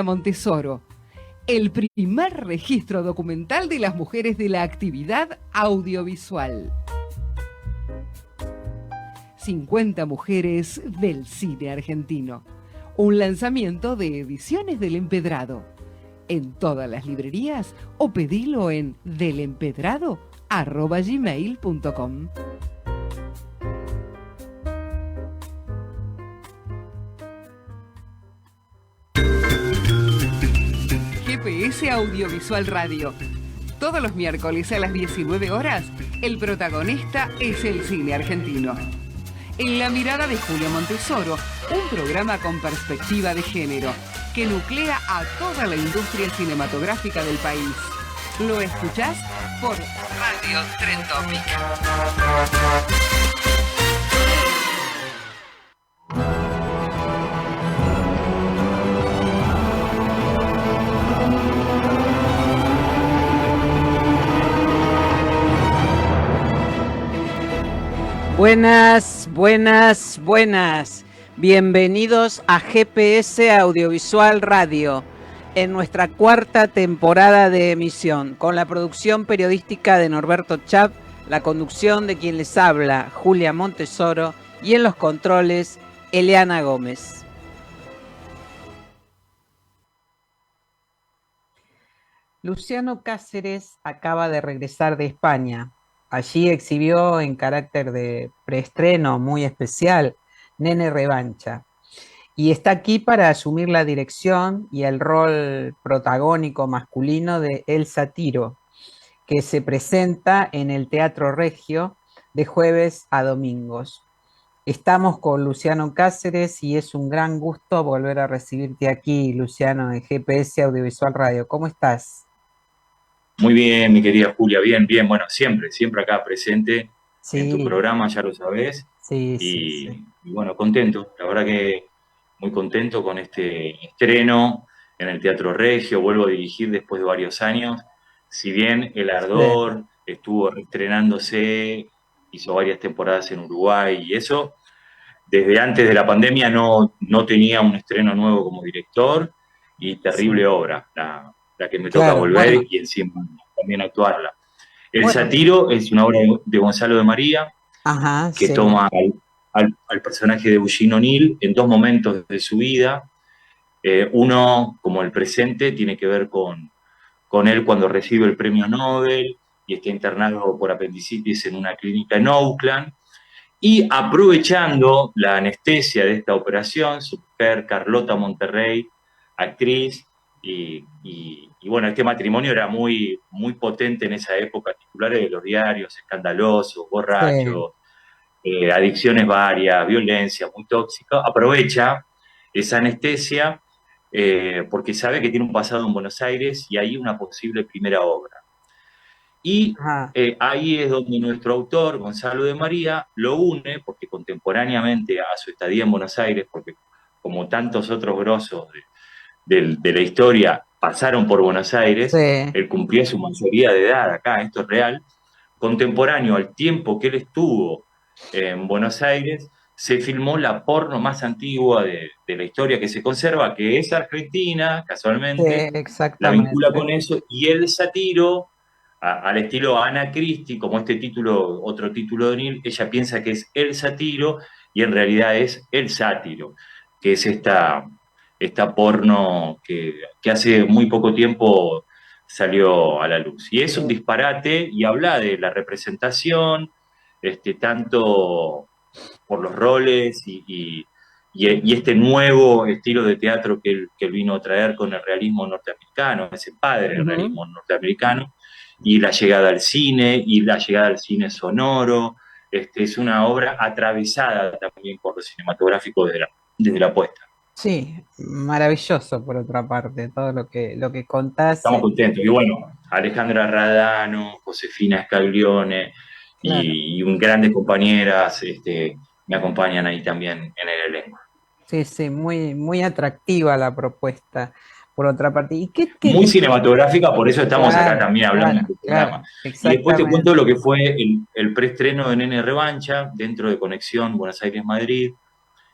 Montesoro, el primer registro documental de las mujeres de la actividad audiovisual. 50 mujeres del cine argentino. Un lanzamiento de Ediciones del Empedrado. En todas las librerías o pedilo en delempedrado@gmail.com. GPS Audiovisual Radio. Todos los miércoles a las 19 horas, el protagonista es el cine argentino. En la mirada de Julia Montesoro, un programa con perspectiva de género que nuclea a toda la industria cinematográfica del país. Lo escuchás por Radio Tren Topic. Buenas, buenas, buenas. Bienvenidos a GPS Audiovisual Radio, en nuestra cuarta temporada de emisión, con la producción periodística de Norberto Chap, la conducción de quien les habla, Julia Montesoro, y en los controles, Eliana Gómez. Luciano Cáceres acaba de regresar de España. Allí exhibió en carácter de preestreno muy especial Nene Revancha. Y está aquí para asumir la dirección y el rol protagónico masculino de El Sátiro, que se presenta en el Teatro Regio de jueves a domingos. Estamos con Luciano Cáceres y es un gran gusto volver a recibirte aquí, Luciano, en GPS Audiovisual Radio. ¿Cómo estás? Muy bien, mi querida Julia, bien, bueno, siempre acá presente en tu programa, ya lo sabés. Sí. Y bueno, contento, la verdad que muy contento con este estreno en el Teatro Regio. Vuelvo a dirigir después de varios años. Si bien El Ardor estuvo reestrenándose, hizo varias temporadas en Uruguay y eso, desde antes de la pandemia no tenía un estreno nuevo como director y terrible obra, la que me toca volver y encima también actuarla. El Sátiro es una obra de Gonzalo de María, que toma al personaje de Eugene O'Neill en dos momentos de su vida. Uno, como el presente, tiene que ver con él cuando recibe el premio Nobel y está internado por apendicitis en una clínica en Oakland. Y aprovechando la anestesia de esta operación, su mujer Carlota Monterrey, actriz, y bueno, este matrimonio era muy potente en esa época, titulares de los diarios, escandalosos, borrachos, adicciones varias, violencia muy tóxica. Aprovecha esa anestesia porque sabe que tiene un pasado en Buenos Aires y hay una posible primera obra. Y ahí es donde nuestro autor, Gonzalo de María, lo une, porque contemporáneamente a su estadía en Buenos Aires, porque como tantos otros grosos de la historia pasaron por Buenos Aires, él cumplía su mayoría de edad acá, esto es real, contemporáneo al tiempo que él estuvo en Buenos Aires, se filmó la porno más antigua de la historia que se conserva, que es argentina, casualmente, la vincula con eso, y El Sátiro, al estilo Ana Christie, como este título, otro título de O'Neill, ella piensa que es El Sátiro y en realidad es El Sátiro, que es esta porno que hace muy poco tiempo salió a la luz. Y es un disparate y habla de la representación, tanto por los roles y este nuevo estilo de teatro que él vino a traer con el realismo norteamericano, ese padre del realismo norteamericano, y la llegada al cine, y la llegada al cine sonoro. Es una obra atravesada también por lo cinematográfico desde la puesta. Sí, maravilloso por otra parte, todo lo que contás. Estamos contentos. Y bueno, Alejandra Radano, Josefina Scaglione y grandes compañeras me acompañan ahí también en el elenco. Sí, muy atractiva la propuesta, por otra parte. ¿Y qué muy cinematográfica, por eso estamos acá también hablando del programa. Y después te cuento lo que fue el preestreno de Nene Revancha, dentro de Conexión Buenos Aires-Madrid,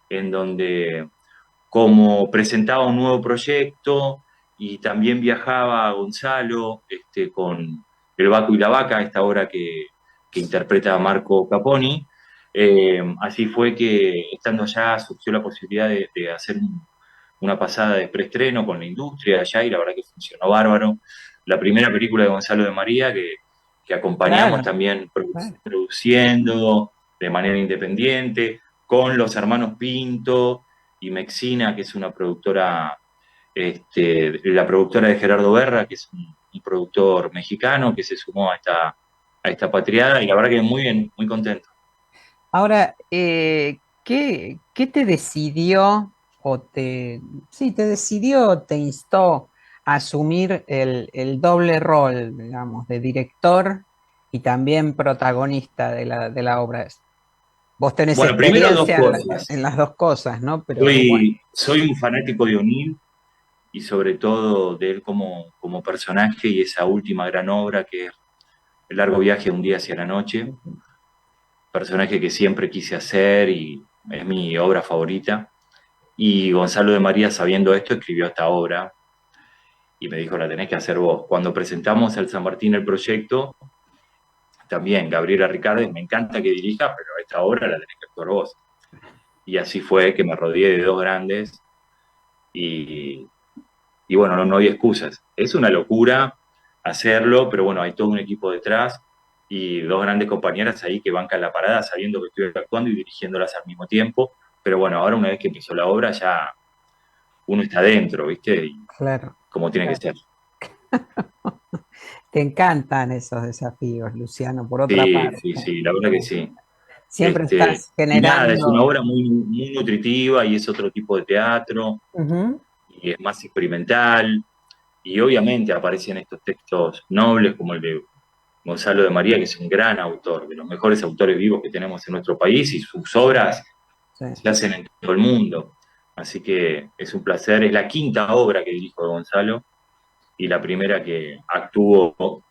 en donde como presentaba un nuevo proyecto y también viajaba Gonzalo con El Baco y la Vaca, esta obra que interpreta a Marco Caponi. Así fue que, estando allá, surgió la posibilidad de hacer una pasada de preestreno con la industria de allá, y la verdad que funcionó bárbaro. La primera película de Gonzalo de María que acompañamos Claro, también claro. produciendo de manera independiente, con los hermanos Pinto y Mexina, que es una productora, la productora de Gerardo Berra, que es un productor mexicano que se sumó a esta patriada, y la verdad que muy bien, muy contento. Ahora, ¿qué te decidió sí, te decidió, te instó a asumir el doble rol, digamos, de director y también protagonista de la obra? Vos tenés Bueno, primero dos experiencia cosas. en las dos cosas, ¿no? Pero bueno, Soy un fanático de O'Neill y sobre todo de él como personaje, y esa última gran obra que es El largo viaje de un día hacia la noche, personaje que siempre quise hacer y es mi obra favorita. Y Gonzalo de María, sabiendo esto, escribió esta obra y me dijo, la tenés que hacer vos. Cuando presentamos al San Martín el proyecto, también Gabriela Ricardes, me encanta que dirija, pero esta obra la tenés que actuar vos. Y así fue que me rodeé de dos grandes y, y bueno, no hay excusas. Es una locura hacerlo, pero bueno, hay todo un equipo detrás y dos grandes compañeras ahí que bancan la parada sabiendo que estoy actuando y dirigiéndolas al mismo tiempo. Pero bueno, ahora una vez que empezó la obra ya uno está dentro, ¿viste? Y claro, como tiene que claro. ser. Te encantan esos desafíos, Luciano, por otra Sí, parte. sí, sí, la verdad que sí. Siempre estás Y nada, es una generando. obra muy, muy nutritiva y es otro tipo de teatro Ujú. y es más experimental. Y obviamente aparecen estos textos nobles como el de Gonzalo de María, que es un gran autor, de los mejores autores vivos que tenemos en nuestro país, y sus obras Sí. se hacen en todo el mundo. Así que es un placer. Es la quinta obra que dirijo de Gonzalo y la primera que actúo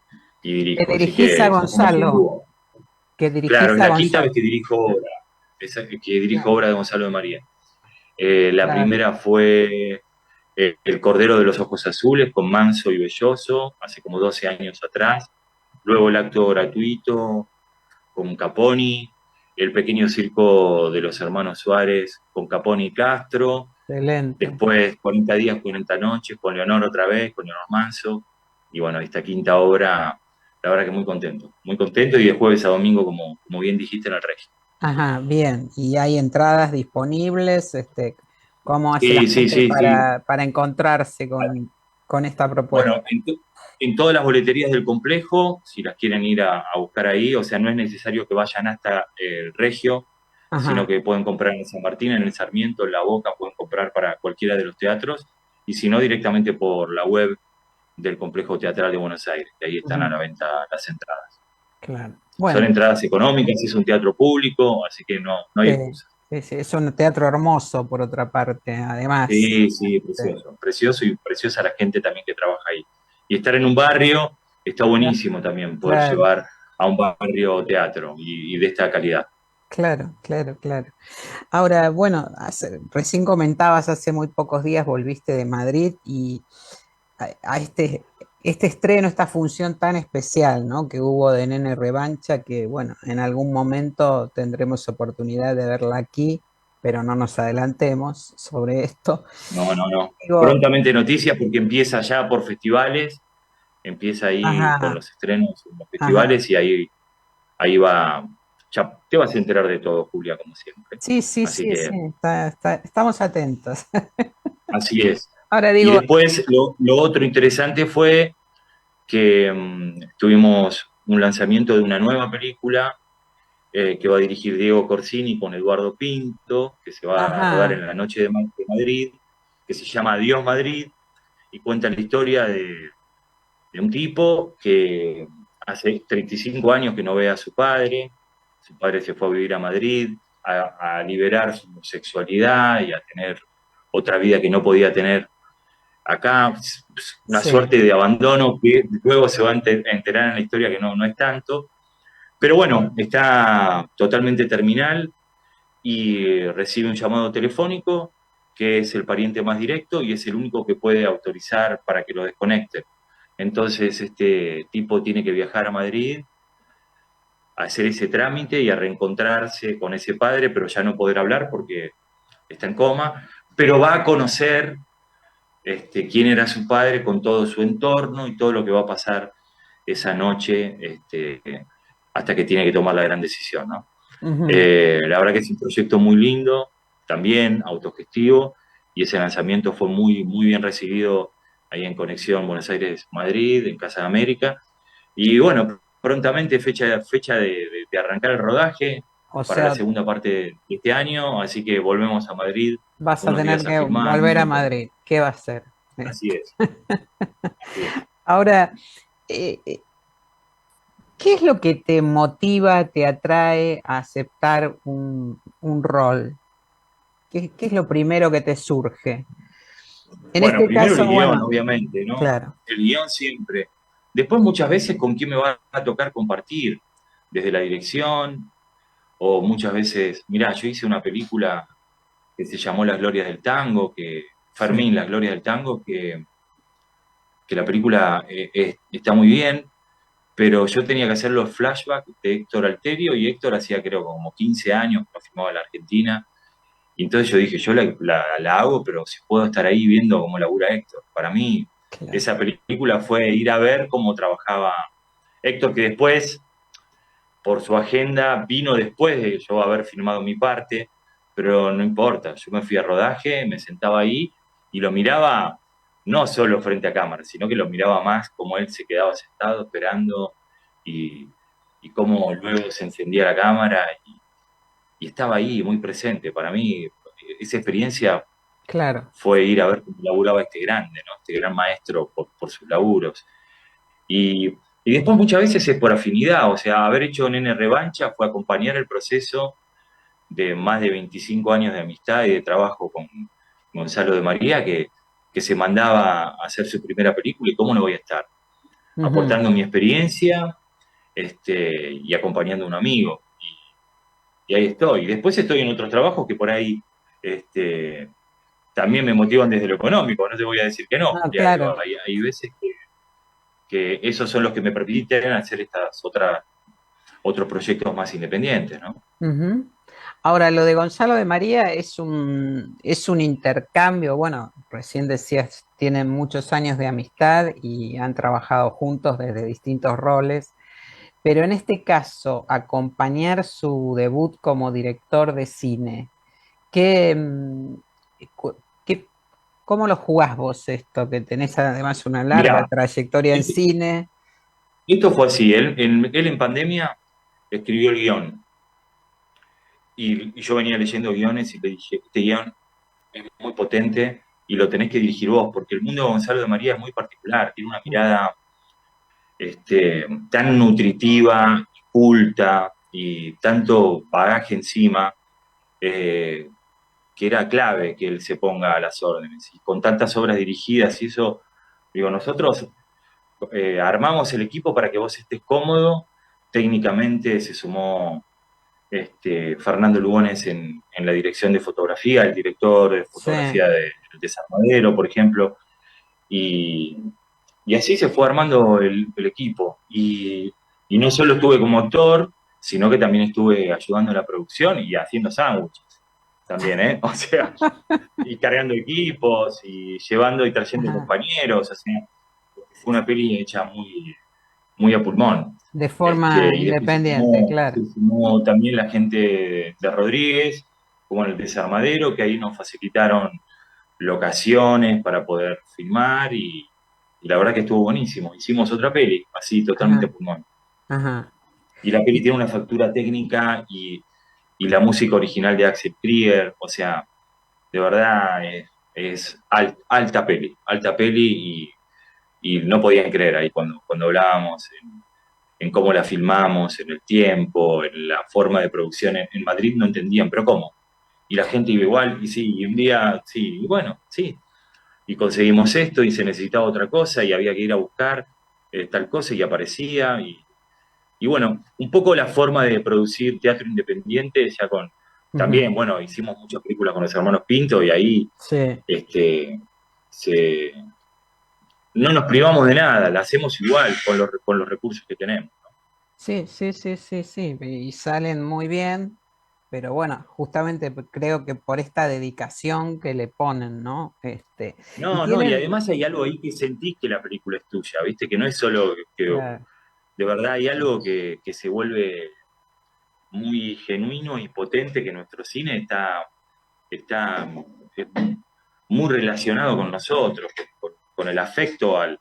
y Que dirijo. Así dirigís a que somos un Gonzalo, dúo. que Claro, dirigís es a la quinta Gonzalo. vez que dirijo obra, que dirijo Claro, obra de Gonzalo de María. La claro, primera fue El Cordero de los Ojos Azules con Manso y Belloso, hace como 12 años atrás. Luego El Acto Gratuito con Caponi. El Pequeño Circo de los Hermanos Suárez con Caponi y Castro. excelente. Después 40 días, 40 noches con Leonor otra vez, con Leonor Manso. Y bueno, esta quinta obra, la verdad que muy contento. Muy contento, y de jueves a domingo, como bien dijiste, en el Regio. Ajá, bien. ¿Y hay entradas disponibles? ¿Cómo hace la Sí, sí, gente sí, sí. para encontrarse con esta propuesta? Bueno, en todas las boleterías del complejo, si las quieren ir a buscar ahí, o sea, no es necesario que vayan hasta el Regio, sino Ajá. que pueden comprar en San Martín, en el Sarmiento, en La Boca, pueden comprar para cualquiera de los teatros, y si no, directamente por la web del Complejo Teatral de Buenos Aires, que ahí están a Ujú, la venta las entradas. claro. Son Bueno, entradas económicas, es un teatro público, así que no hay sí, excusa. sí, sí, es un teatro hermoso por otra parte, además. Sí, sí, Sí, precioso, precioso, y preciosa la gente también que trabaja ahí. Y estar en un barrio está buenísimo también, poder claro, llevar a un barrio teatro y de esta calidad. claro, claro, claro. Ahora, bueno, recién comentabas, hace muy pocos días volviste de Madrid y a este estreno, esta función tan especial, ¿no? Que hubo de Nene Revancha, que bueno, en algún momento tendremos oportunidad de verla aquí, pero no nos adelantemos sobre esto. No, no, no. Digo, Prontamente noticias porque empieza ya por festivales, empieza ahí con ajá, los estrenos en los ajá. festivales, y ahí va, ya te vas a enterar de todo, Julia, como siempre. Sí, sí, Así sí, sí, que estamos atentos. así es. Ahora Y digo, después lo otro interesante fue que tuvimos un lanzamiento de una nueva película que va a dirigir Diego Corsini con Eduardo Pinto, que se va a rodar en ajá, la noche de Madrid, que se llama Adiós Madrid, y cuenta la historia de un tipo que hace 35 años que no ve a su padre se fue a vivir a Madrid a liberar su homosexualidad y a tener otra vida que no podía tener acá, una sí, suerte de abandono que luego se va a enterar en la historia que no es tanto. Pero bueno, está totalmente terminal y recibe un llamado telefónico que es el pariente más directo y es el único que puede autorizar para que lo desconecten. Entonces este tipo tiene que viajar a Madrid a hacer ese trámite y a reencontrarse con ese padre, pero ya no poder hablar porque está en coma, pero va a conocer quién era su padre con todo su entorno y todo lo que va a pasar esa noche hasta que tiene que tomar la gran decisión, ¿no? Ujú. La verdad que es un proyecto muy lindo, también autogestivo, y ese lanzamiento fue muy, muy bien recibido ahí en Conexión Buenos Aires-Madrid, en Casa de América. Y bueno, prontamente fecha de arrancar el rodaje O para la sea, segunda parte de este año, así que volvemos a Madrid vas a unos tener días a que filmar. volver a Madrid. ¿Qué va a hacer? Así es, así es. Ahora, eh, eh, ¿qué es lo que te motiva, te atrae a aceptar un rol? ¿Qué es lo primero que te surge? En Bueno, este primero el caso, guión, bueno, obviamente, ¿no? claro. El guión siempre. Después muchas veces con quién me va a tocar compartir, desde la dirección, o muchas veces, mirá, yo hice una película que se llamó Las Glorias del Tango, Sí. Fermín, Las Glorias del Tango, que la película está muy bien, pero yo tenía que hacer los flashbacks de Héctor Alterio y Héctor hacía creo como 15 años que no filmaba en la Argentina. Y entonces yo dije, yo la hago, pero si puedo estar ahí viendo cómo labura Héctor. Para mí, Claro. esa película fue ir a ver cómo trabajaba Héctor, que después, por su agenda, vino después de yo haber filmado mi parte, pero no importa, yo me fui a rodaje, me sentaba ahí y lo miraba no solo frente a cámara, sino que lo miraba más como él se quedaba sentado esperando y, y cómo luego se encendía la cámara y estaba ahí muy presente. Para mí, esa experiencia Claro. fue ir a ver cómo laburaba este grande, ¿no? Este gran maestro por sus laburos. Y, y después muchas veces es por afinidad, o sea, haber hecho Nene Revancha fue acompañar el proceso de más de 25 años de amistad y de trabajo con Gonzalo de María, que se mandaba a hacer su primera película y cómo no voy a estar, Ujú. aportando mi experiencia y acompañando a un amigo. Y ahí estoy. Después estoy en otros trabajos que por ahí este, también me motivan desde lo económico, no te voy a decir que no, No, Julia, claro. hay veces que esos son los que me permiten hacer otros proyectos más independientes, ¿no? Ujú. Ahora, lo de Gonzalo de María es un intercambio. Bueno, recién decías, tienen muchos años de amistad y han trabajado juntos desde distintos roles, pero en este caso, acompañar su debut como director de cine, ¿qué, cu- qué- cómo lo jugás vos esto? Que tenés además una larga Mirá, trayectoria en esto, cine. esto fue así, él en pandemia escribió el guión y yo venía leyendo guiones y le dije, este guión es muy potente y lo tenés que dirigir vos, porque el mundo de Gonzalo de María es muy particular, tiene una mirada tan nutritiva, culta y tanto bagaje encima, eh, que era clave que él se ponga a las órdenes. Y con tantas obras dirigidas y eso, digo, nosotros armamos el equipo para que vos estés cómodo. Técnicamente se sumó Fernando Lugones en la dirección de fotografía, el director de Sí, fotografía del Desarmadero, por ejemplo, y, y así se fue armando el equipo. Y no solo estuve como actor, sino que también estuve ayudando en la producción y haciendo sándwiches también, ¿eh? O sea, y cargando equipos y llevando y trayendo ajá. compañeros, así, fue una peli hecha muy, muy a pulmón. De forma Y después independiente, claro. se sumó también la gente de Rodríguez, como en el Desarmadero, que ahí nos facilitaron locaciones para poder filmar y la verdad que estuvo buenísimo. Hicimos otra peli, así totalmente a Ajá, pulmón. ajá. Y la peli Y- tiene una factura técnica y la música original de Axel Krieger, o sea, de verdad alta peli y no podían creer ahí cuando hablábamos en cómo la filmamos, en el tiempo, en la forma de producción. En Madrid no entendían, pero ¿cómo? Y la gente iba igual, y sí, y un día, sí, y bueno, sí, y conseguimos esto y se necesitaba otra cosa y había que ir a buscar tal cosa y aparecía. Y bueno, un poco la forma de producir teatro independiente ya Ujú. también, bueno, hicimos muchas películas con los hermanos Pinto y ahí Sí, este, se, no nos privamos de nada, la hacemos igual con los recursos que tenemos. sí, sí, sí, sí, sí, y salen muy bien, pero bueno, justamente creo que por esta dedicación que le ponen, ¿no? Y No, no, y tienen, además hay algo ahí que sentís que la película es tuya, ¿viste? Que no es solo que claro, de verdad hay algo que se vuelve muy genuino y potente, que nuestro cine está muy relacionado con nosotros, con el afecto al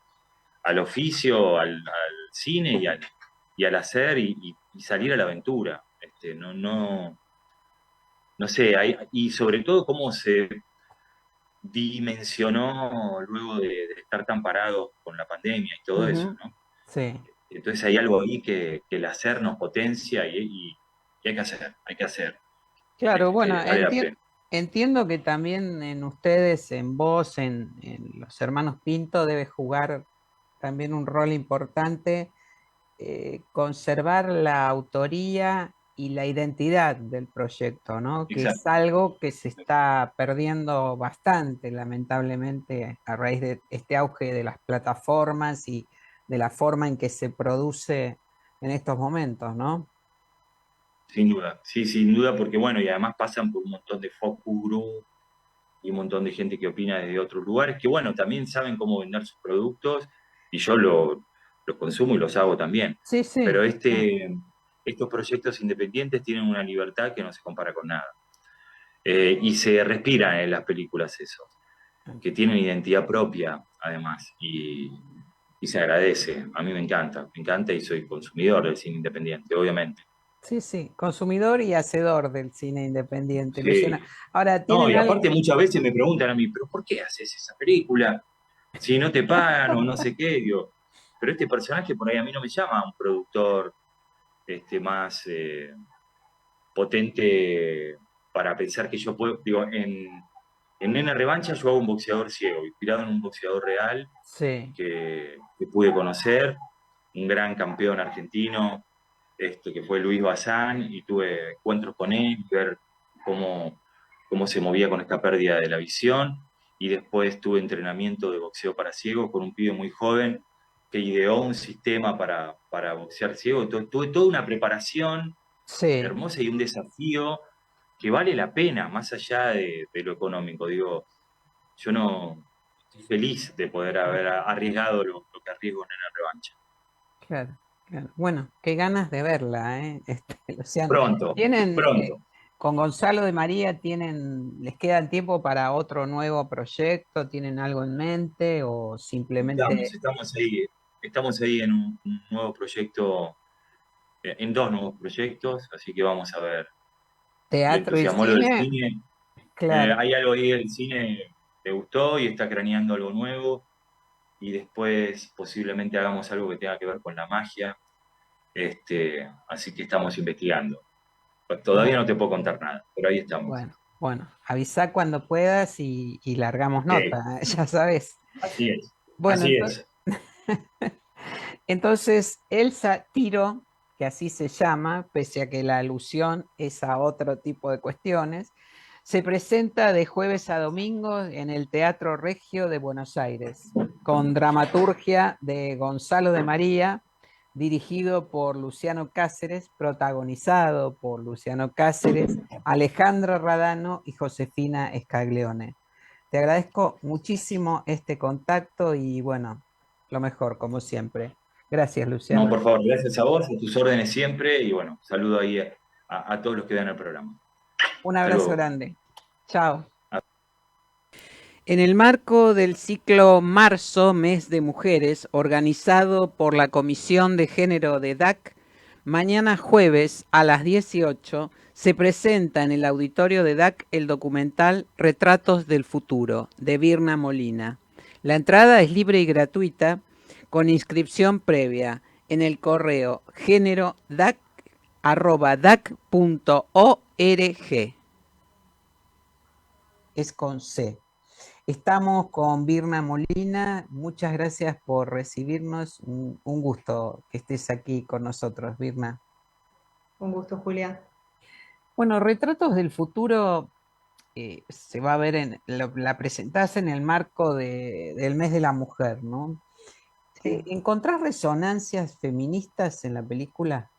oficio, al cine y al hacer y salir a la aventura. No sé, y sobre todo cómo se dimensionó luego de estar tan parados con la pandemia y todo eso, ujú, ¿no? sí, Entonces hay algo ahí que el hacer nos potencia y hay que hacer, claro, bueno, vale la pena. entiendo que también en ustedes, en vos, en los hermanos Pinto, debe jugar también un rol importante conservar la autoría y la identidad del proyecto, ¿no? Que es Exacto. algo que se está perdiendo bastante, lamentablemente, a raíz de este auge de las plataformas y de la forma en que se produce en estos momentos, ¿no? Sin duda, sí, sin duda, porque bueno, y además pasan por un montón de focus group y un montón de gente que opina desde otros lugares, que bueno, también saben cómo vender sus productos y yo los consumo y los hago también. Sí, sí, Pero sí. estos proyectos independientes tienen una libertad que no se compara con nada. Y se respira en las películas eso, que tienen identidad propia además y se agradece. A mí me encanta y soy consumidor del cine independiente, obviamente. Sí, sí, consumidor y hacedor del cine independiente, Luciana. Sí. Ahora, No, ¿tienen y algo? aparte muchas veces me preguntan a mí, ¿pero por qué haces esa película? Si no te pagan o no sé qué, digo, pero este personaje por ahí a mí no me llama a un productor más potente para pensar que yo puedo, digo, en Nena Revancha yo hago un boxeador ciego, inspirado en un boxeador real Sí, que pude conocer, un gran campeón argentino, que fue Luis Bazán, y tuve encuentros con él, ver cómo, cómo se movía con esta pérdida de la visión, y después tuve entrenamiento de boxeo para ciegos con un pibe muy joven que ideó un sistema para boxear ciego. Tuve toda una preparación sí. hermosa y un desafío que vale la pena, más allá de lo económico. Digo, yo no estoy feliz de poder haber arriesgado lo que arriesgo en la revancha. Claro, claro. Bueno, qué ganas de verla, ¿eh? Luciano. Pronto, ¿Tienen, pronto. con Gonzalo de María, les quedan tiempo para otro nuevo proyecto? ¿Tienen algo en mente o simplemente Estamos ahí en un nuevo proyecto, en dos nuevos proyectos, así que vamos a ver. Le teatro y entusiasmó lo del cine? cine. Claro, Hay algo ahí del cine, le gustó y está craneando algo nuevo. Y después posiblemente hagamos algo que tenga que ver con la magia. Así que estamos investigando. Todavía no bueno, te puedo contar nada, pero ahí estamos. bueno, bueno. Avisa cuando puedas y largamos Ok, nota, ya sabes. así es. Bueno, Así es. entonces, Elsa Tiro, que así se llama, pese a que la alusión es a otro tipo de cuestiones, se presenta de jueves a domingo en el Teatro Regio de Buenos Aires, con dramaturgia de Gonzalo de María, dirigido por Luciano Cáceres, protagonizado por Luciano Cáceres, Alejandra Radano y Josefina Scaglione. Te agradezco muchísimo este contacto y bueno, lo mejor, como siempre. Gracias, No, Luciano. por favor, gracias a vos, a tus órdenes siempre. Y bueno, saludo ahí a todos los que vean el programa. Un Hasta abrazo luego. grande. Chao. En el marco del ciclo Marzo, Mes de Mujeres, organizado por la Comisión de Género de DAC, mañana jueves a las 18 se presenta en el auditorio de DAC el documental Retratos del Futuro, de Virna Molina. La entrada es libre y gratuita, con inscripción previa en el correo génerodac@dac.org. Es con C. Estamos con Virna Molina. Muchas gracias por recibirnos. Un gusto que estés aquí con nosotros, Virna. Un gusto, Julia. Bueno, Retratos del Futuro se va a ver la presentás en el marco del mes de la mujer, ¿no? Sí. ¿Encontrás resonancias feministas en la película?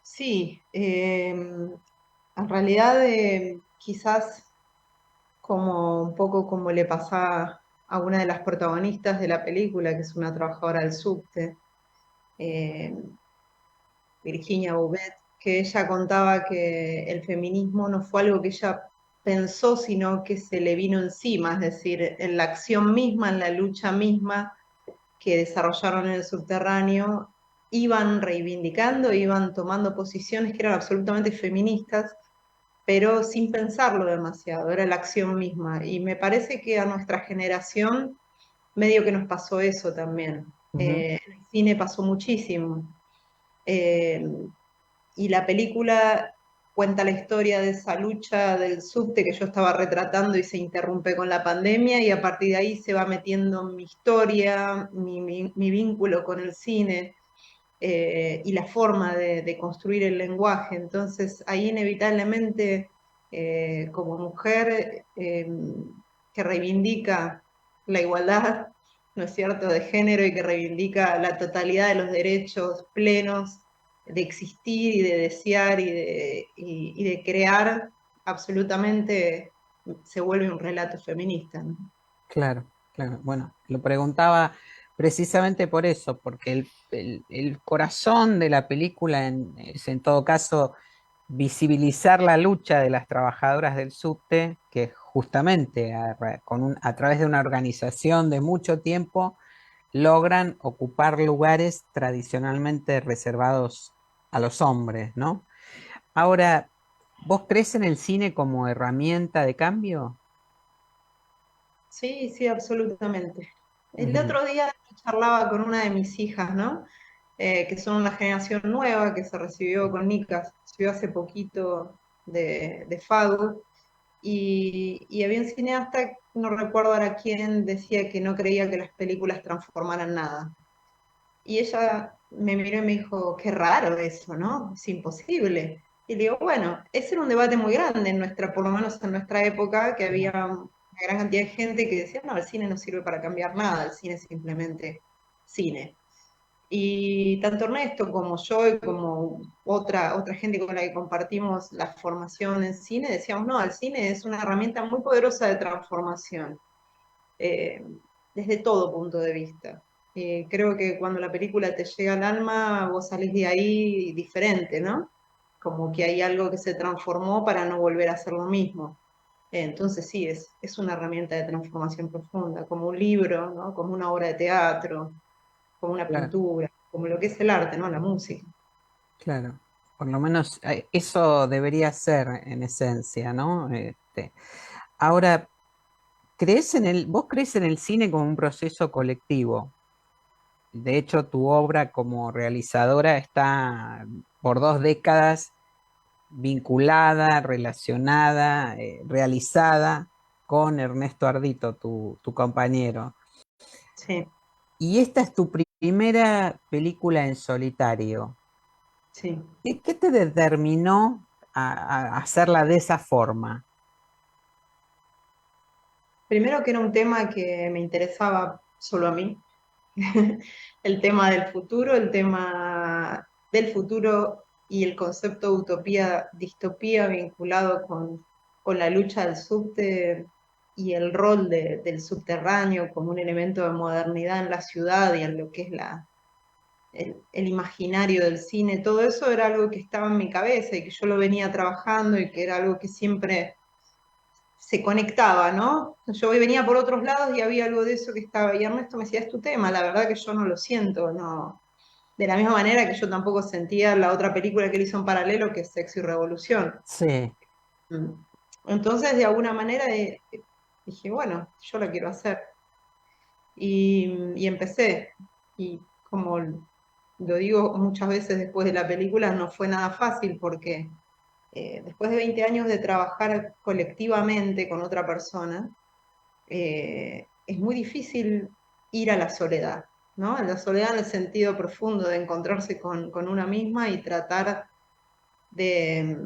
Sí, en realidad quizás como un poco como le pasaba a una de las protagonistas de la película, que es una trabajadora del subte, eh, Virginia Bouvet, que ella contaba que el feminismo no fue algo que ella pensó, sino que se le vino encima, es decir, en la acción misma, en la lucha misma que desarrollaron en el subterráneo, iban reivindicando, iban tomando posiciones que eran absolutamente feministas, pero sin pensarlo demasiado, era la acción misma. Y me parece que a nuestra generación medio que nos pasó eso también. Ujú. En el cine pasó muchísimo. Eh, y la película cuenta la historia de esa lucha del subte que yo estaba retratando y se interrumpe con la pandemia y a partir de ahí se va metiendo mi historia, mi vínculo con el cine y la forma de construir el lenguaje. Entonces ahí inevitablemente como mujer que reivindica la igualdad, ¿no es cierto?, de género y que reivindica la totalidad de los derechos plenos de existir y de desear y de crear, absolutamente se vuelve un relato feminista, ¿no? Claro, claro. Bueno, lo preguntaba precisamente por eso, porque el corazón de la película es en todo caso visibilizar la lucha de las trabajadoras del subte, que justamente a través de una organización de mucho tiempo logran ocupar lugares tradicionalmente reservados a los hombres, ¿no? Ahora, ¿vos crees en el cine como herramienta de cambio? Sí, sí, absolutamente. El Ujú. otro día charlaba con una de mis hijas, ¿no? Que son una generación nueva, que se recibió con Nicas, recibió hace poquito de FADU, y había un cineasta, no recuerdo ahora quién, decía que no creía que las películas transformaran nada. Y ella me miró y me dijo, qué raro eso, ¿no? Es imposible. Y le digo, bueno, ese era un debate muy grande en nuestra, por lo menos en nuestra época, que había una gran cantidad de gente que decía, no, el cine no sirve para cambiar nada, el cine es simplemente cine. Y tanto Ernesto como yo y como otra gente con la que compartimos la formación en cine, decíamos, no, el cine es una herramienta muy poderosa de transformación eh, desde todo punto de vista. Creo que cuando la película te llega al alma, vos salís de ahí diferente, ¿no? Como que hay algo que se transformó para no volver a hacer lo mismo. Entonces sí, es una herramienta de transformación profunda, como un libro, ¿no? Como una obra de teatro, como una Claro, pintura, como lo que es el arte, ¿no? La música. claro. Por lo menos eso debería ser en esencia, ¿no? Ahora, vos crees en el cine como un proceso colectivo? De hecho, tu obra como realizadora está por 2 décadas vinculada, relacionada, realizada con Ernesto Ardito, tu compañero. Sí, Y esta es tu primera película en solitario. sí. ¿Qué te determinó a hacerla de esa forma? Primero que era un tema que me interesaba solo a mí, el tema del futuro, el tema del futuro y el concepto de utopía, distopía vinculado con la lucha del subte y el rol del subterráneo como un elemento de modernidad en la ciudad y en lo que es el imaginario del cine, todo eso era algo que estaba en mi cabeza y que yo lo venía trabajando y que era algo que siempre se conectaba, ¿no? Yo venía por otros lados y había algo de eso que estaba, y Ernesto me decía, es tu tema, la verdad que yo no lo siento, no. De la misma manera que yo tampoco sentía la otra película que él hizo en paralelo, que es Sexo y Revolución. Sí, Mm. Entonces, de alguna manera, dije, bueno, yo la quiero hacer. Y empecé. Y como lo digo muchas veces después de la película, no fue nada fácil porque después de 20 años de trabajar colectivamente con otra persona, es muy difícil ir a la soledad, ¿no? A la soledad en el sentido profundo de encontrarse con una misma y tratar de,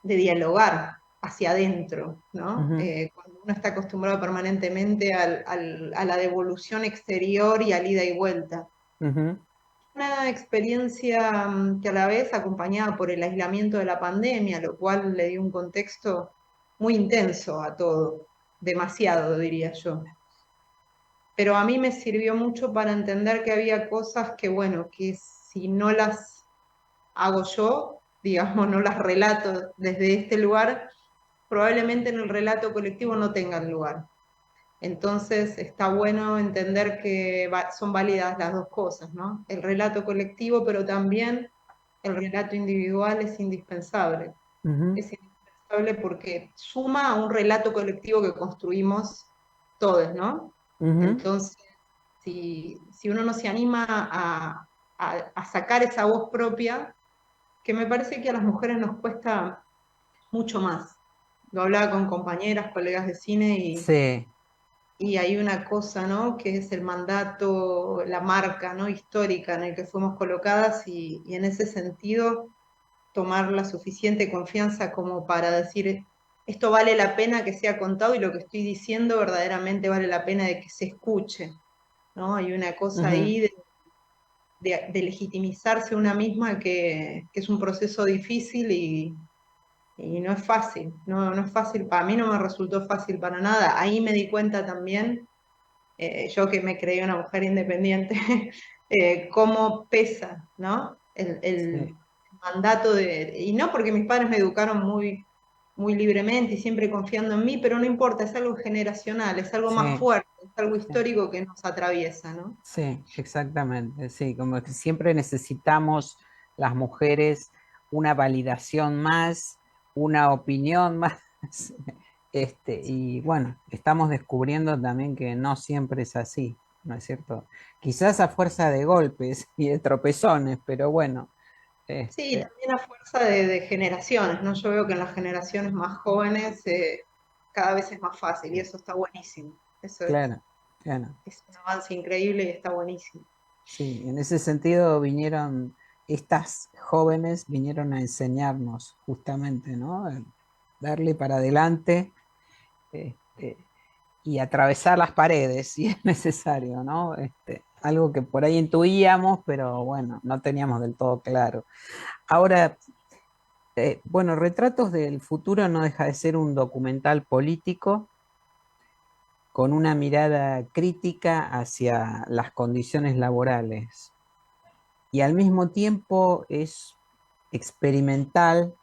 de dialogar hacia adentro, ¿no? Ujú, Cuando uno está acostumbrado permanentemente a la devolución exterior y al ida y vuelta. ujú, Una experiencia que a la vez acompañada por el aislamiento de la pandemia, lo cual le dio un contexto muy intenso a todo, demasiado diría yo. Pero a mí me sirvió mucho para entender que había cosas que, bueno, que si no las hago yo, digamos, no las relato desde este lugar, probablemente en el relato colectivo no tengan lugar. Entonces está bueno entender que son válidas las dos cosas, ¿no? El relato colectivo, pero también el relato individual es indispensable. ujú, Es indispensable porque suma a un relato colectivo que construimos todos, ¿no? ujú. Entonces, si uno no se anima a sacar esa voz propia, que me parece que a las mujeres nos cuesta mucho más. Lo hablaba con compañeras, colegas de cine Sí, y hay una cosa, ¿no? Que es el mandato, la marca, ¿no? Histórica en el que fuimos colocadas y en ese sentido tomar la suficiente confianza como para decir, esto vale la pena que sea contado y lo que estoy diciendo verdaderamente vale la pena de que se escuche, ¿no? Hay una cosa ujú, ahí de legitimizarse una misma que es un proceso difícil y no es fácil, no es fácil, para mí no me resultó fácil para nada. Ahí me di cuenta también, yo que me creí una mujer independiente, cómo pesa, ¿no? El sí, mandato y no porque mis padres me educaron muy libremente y siempre confiando en mí, pero no importa, es algo generacional, es algo más sí, fuerte, es algo sí, histórico que nos atraviesa, ¿no? sí, exactamente. Sí, como que siempre necesitamos las mujeres una validación más, una opinión más. Y bueno, estamos descubriendo también que no siempre es así, ¿no es cierto? Quizás a fuerza de golpes y de tropezones, pero bueno, Sí, este, también a fuerza de generaciones, ¿no? Yo veo que en las generaciones más jóvenes cada vez es más fácil y eso está buenísimo. Eso claro, claro. es un avance increíble y está buenísimo. Sí, en ese sentido vinieron, estas jóvenes vinieron a enseñarnos justamente, ¿no? Darle para adelante, este, y atravesar las paredes si es necesario, ¿no? Algo que por ahí intuíamos, pero bueno, no teníamos del todo claro. Ahora, bueno, Retratos del Futuro no deja de ser un documental político con una mirada crítica hacia las condiciones laborales y al mismo tiempo es experimental,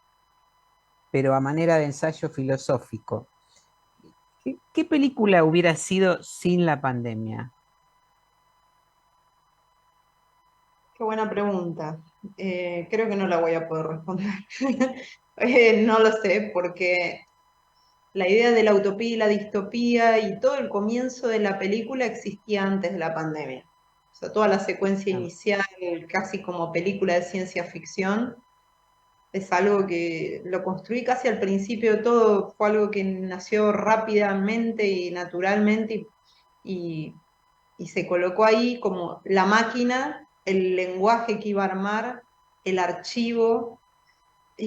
pero a manera de ensayo filosófico. ¿Qué película hubiera sido sin la pandemia? Qué buena pregunta. Creo que no la voy a poder responder. No lo sé, porque la idea de la utopía y la distopía y todo el comienzo de la película existía antes de la pandemia. O sea, toda la secuencia Ah, inicial, casi como película de ciencia ficción, es algo que lo construí casi al principio de todo, fue algo que nació rápidamente y naturalmente y, y se colocó ahí como la máquina, el lenguaje que iba a armar, el archivo,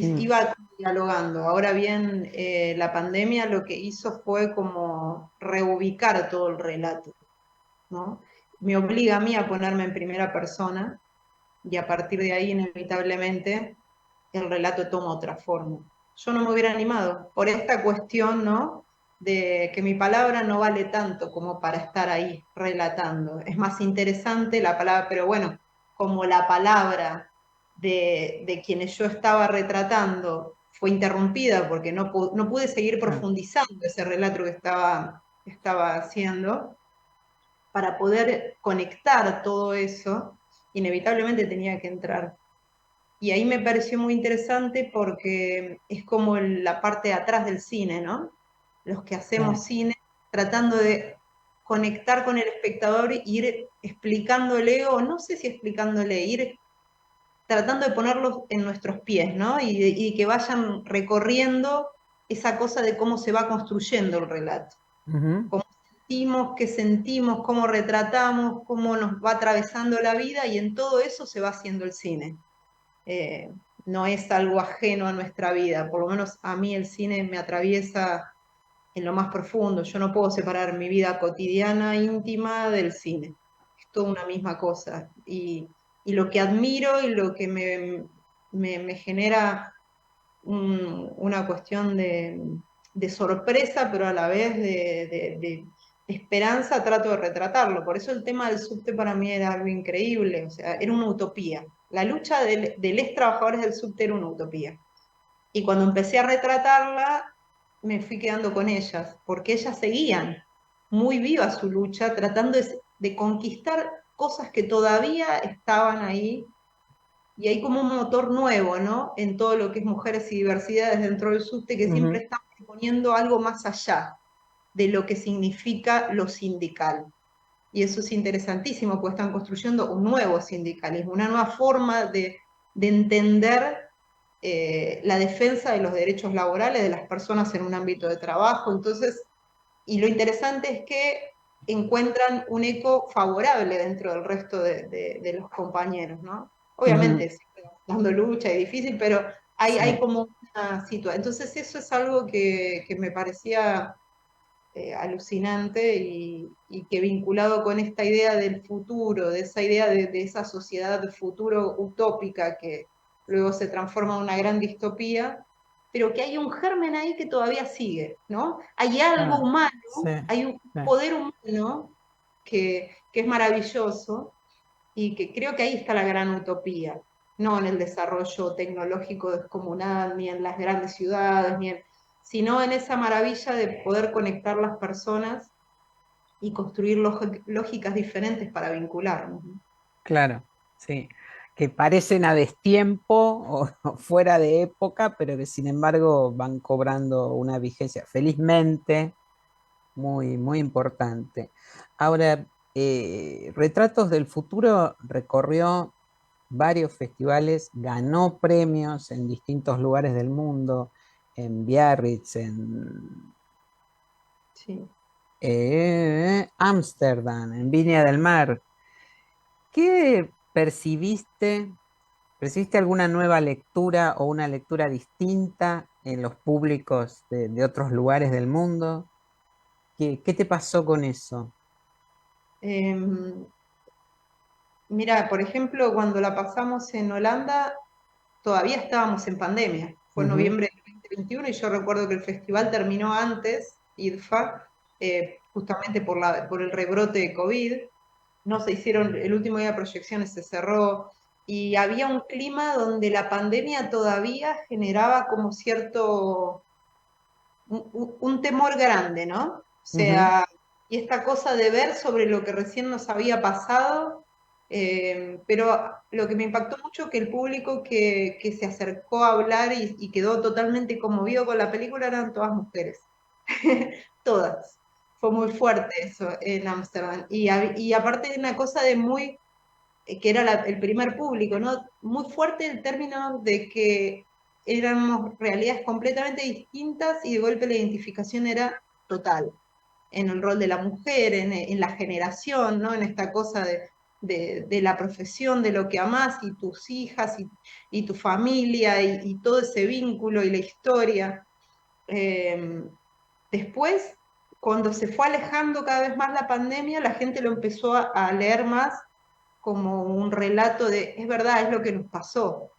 mm, iba dialogando. Ahora bien, la pandemia lo que hizo fue como reubicar todo el relato, ¿no? Me obliga a mí a ponerme en primera persona y a partir de ahí inevitablemente el relato toma otra forma. Yo no me hubiera animado por esta cuestión, ¿no? De que mi palabra no vale tanto como para estar ahí relatando. Es más interesante la palabra, pero bueno, como la palabra de quienes yo estaba retratando fue interrumpida porque no pude seguir claro, profundizando ese relato que estaba haciendo, para poder conectar todo eso, inevitablemente tenía que entrar. Y ahí me pareció muy interesante porque es como la parte de atrás del cine, ¿no? Los que hacemos sí, cine tratando de conectar con el espectador e ir explicándole, o no sé si explicándole, ir tratando de ponerlos en nuestros pies, ¿no? Y que vayan recorriendo esa cosa de cómo se va construyendo el relato, ujú, cómo sentimos, qué sentimos, cómo retratamos, cómo nos va atravesando la vida y en todo eso se va haciendo el cine. Eh, no es algo ajeno a nuestra vida. Por lo menos a mí el cine me atraviesa en lo más profundo. Yo no puedo separar mi vida cotidiana, íntima, del cine. Es toda una misma cosa. Y lo que admiro y lo que me genera una cuestión de sorpresa, pero a la vez de esperanza, trato de retratarlo. Por eso el tema del subte para mí era algo increíble, o sea, era una utopía. La lucha de los trabajadores del subte era una utopía. Y cuando empecé a retratarla, me fui quedando con ellas, porque ellas seguían muy viva su lucha, tratando de conquistar cosas que todavía estaban ahí, y hay como un motor nuevo, ¿no? En todo lo que es mujeres y diversidades dentro del subte, que siempre están proponiendo algo más allá de lo que significa lo sindical. Y eso es interesantísimo, porque están construyendo un nuevo sindicalismo, una nueva forma de entender la defensa de los derechos laborales de las personas en un ámbito de trabajo. Entonces, y lo interesante es que encuentran un eco favorable dentro del resto de los compañeros, ¿no? Obviamente, siempre dando lucha y difícil, pero hay como una situación. Entonces, eso es algo que me parecía alucinante y que vinculado con esta idea del futuro, de esa idea de esa sociedad de futuro utópica que luego se transforma en una gran distopía, pero que hay un germen ahí que todavía sigue, ¿no? Hay algo humano, hay un poder humano que es maravilloso y que creo que ahí está la gran utopía, no en el desarrollo tecnológico descomunal, ni en las grandes ciudades, sino en esa maravilla de poder conectar las personas y construir lógicas diferentes para vincularnos. Claro, sí. Que parecen a destiempo o fuera de época, pero que sin embargo van cobrando una vigencia, felizmente, muy, muy importante. Ahora, Retratos del Futuro recorrió varios festivales, ganó premios en distintos lugares del mundo, en Biarritz, en Ámsterdam, en Viña del Mar. ¿Qué percibiste? ¿Percibiste alguna nueva lectura o una lectura distinta en los públicos de otros lugares del mundo? ¿Qué te pasó con eso? Mira, por ejemplo, cuando la pasamos en Holanda, todavía estábamos en pandemia. Fue en noviembre del 2021 y yo recuerdo que el festival terminó antes, IDFA, justamente por el rebrote de COVID. No se hicieron, el último día de proyecciones se cerró, y había un clima donde la pandemia todavía generaba como cierto, un temor grande, ¿no? O sea, y esta cosa de ver sobre lo que recién nos había pasado, pero lo que me impactó mucho que el público que se acercó a hablar y quedó totalmente conmovido con la película eran todas mujeres, todas. Fue muy fuerte eso en Ámsterdam. Y aparte de una cosa de muy, que era el primer público, ¿no? Muy fuerte el término de que éramos realidades completamente distintas y de golpe la identificación era total en el rol de la mujer, en la generación, ¿no? En esta cosa de la profesión, de lo que amás, y tus hijas, y tu familia, y todo ese vínculo y la historia. Después, cuando se fue alejando cada vez más la pandemia, la gente lo empezó a leer más como un relato de, es verdad, es lo que nos pasó.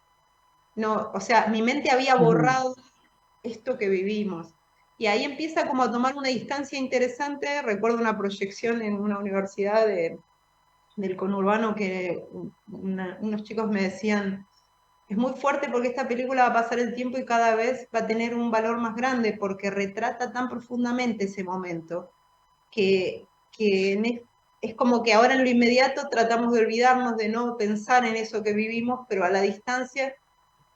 No, o sea, mi mente había borrado esto que vivimos. Y ahí empieza como a tomar una distancia interesante. Recuerdo una proyección en una universidad del conurbano que unos chicos me decían, es muy fuerte porque esta película va a pasar el tiempo y cada vez va a tener un valor más grande porque retrata tan profundamente ese momento que es como que ahora en lo inmediato tratamos de olvidarnos, de no pensar en eso que vivimos, pero a la distancia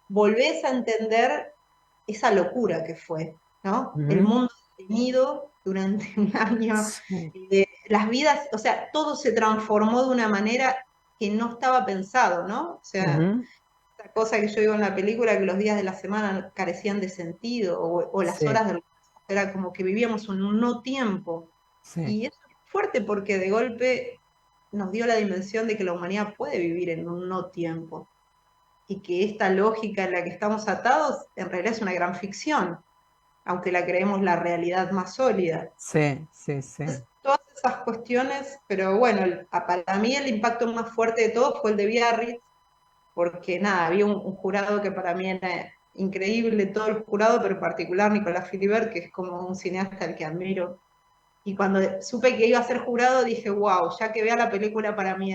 volvés a entender esa locura que fue, ¿no? El mundo detenido durante un año, las vidas, o sea, todo se transformó de una manera que no estaba pensado, ¿no? O sea, esa cosa que yo digo en la película, que los días de la semana carecían de sentido, o las horas del era como que vivíamos un no tiempo. Y eso es fuerte porque de golpe nos dio la dimensión de que la humanidad puede vivir en un no tiempo. y que esta lógica en la que estamos atados en realidad es una gran ficción, aunque la creemos la realidad más sólida. Sí, sí, sí. Todas esas cuestiones, pero bueno, para mí el impacto más fuerte de todo fue el de Biarritz, porque nada, había un jurado que para mí era increíble, todo el jurado, pero en particular Nicolás Philibert, que es como un cineasta al que admiro. Y cuando supe que iba a ser jurado, dije, wow, ya que vea la película para mí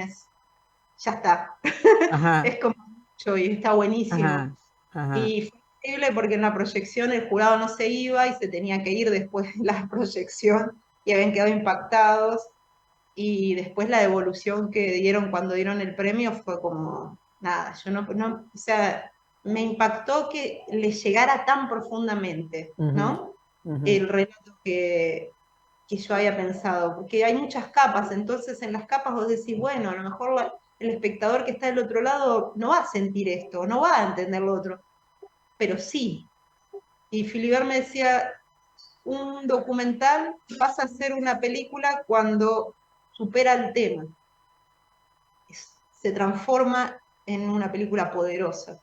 ya está. Ajá, Es como mucho y está buenísimo. ajá, ajá. Y fue increíble porque en la proyección el jurado no se iba y se tenía que ir después de la proyección y habían quedado impactados. Y después la devolución que dieron cuando dieron el premio fue como, nada, yo o sea, me impactó que les llegara tan profundamente, Ujú, ¿no? ujú. El relato que yo había pensado, porque hay muchas capas, entonces en las capas vos decís, bueno, a lo mejor el espectador que está del otro lado no va a sentir esto, no va a entender lo otro, pero sí. Y Filiber me decía, un documental pasa a ser una película cuando supera el tema, se transforma en una película poderosa.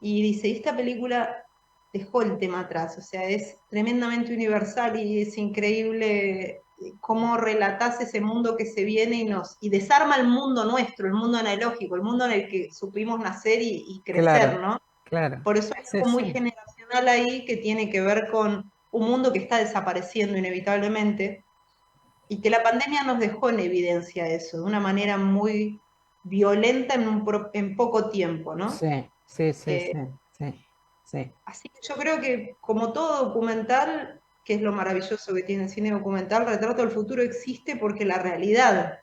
Y dice, esta película dejó el tema atrás, o sea, es tremendamente universal y es increíble cómo relatás ese mundo que se viene y desarma el mundo nuestro, el mundo analógico, el mundo en el que supimos nacer y crecer, Claro, ¿no? claro. Por eso hay Sí, algo muy sí. generacional ahí que tiene que ver con un mundo que está desapareciendo inevitablemente y que la pandemia nos dejó en evidencia eso, de una manera muy violenta en poco tiempo, ¿no? Sí, sí, sí, Eh, sí, sí, sí. Así que yo creo que como todo documental, que es lo maravilloso que tiene el cine documental, Retrato del Futuro existe porque la realidad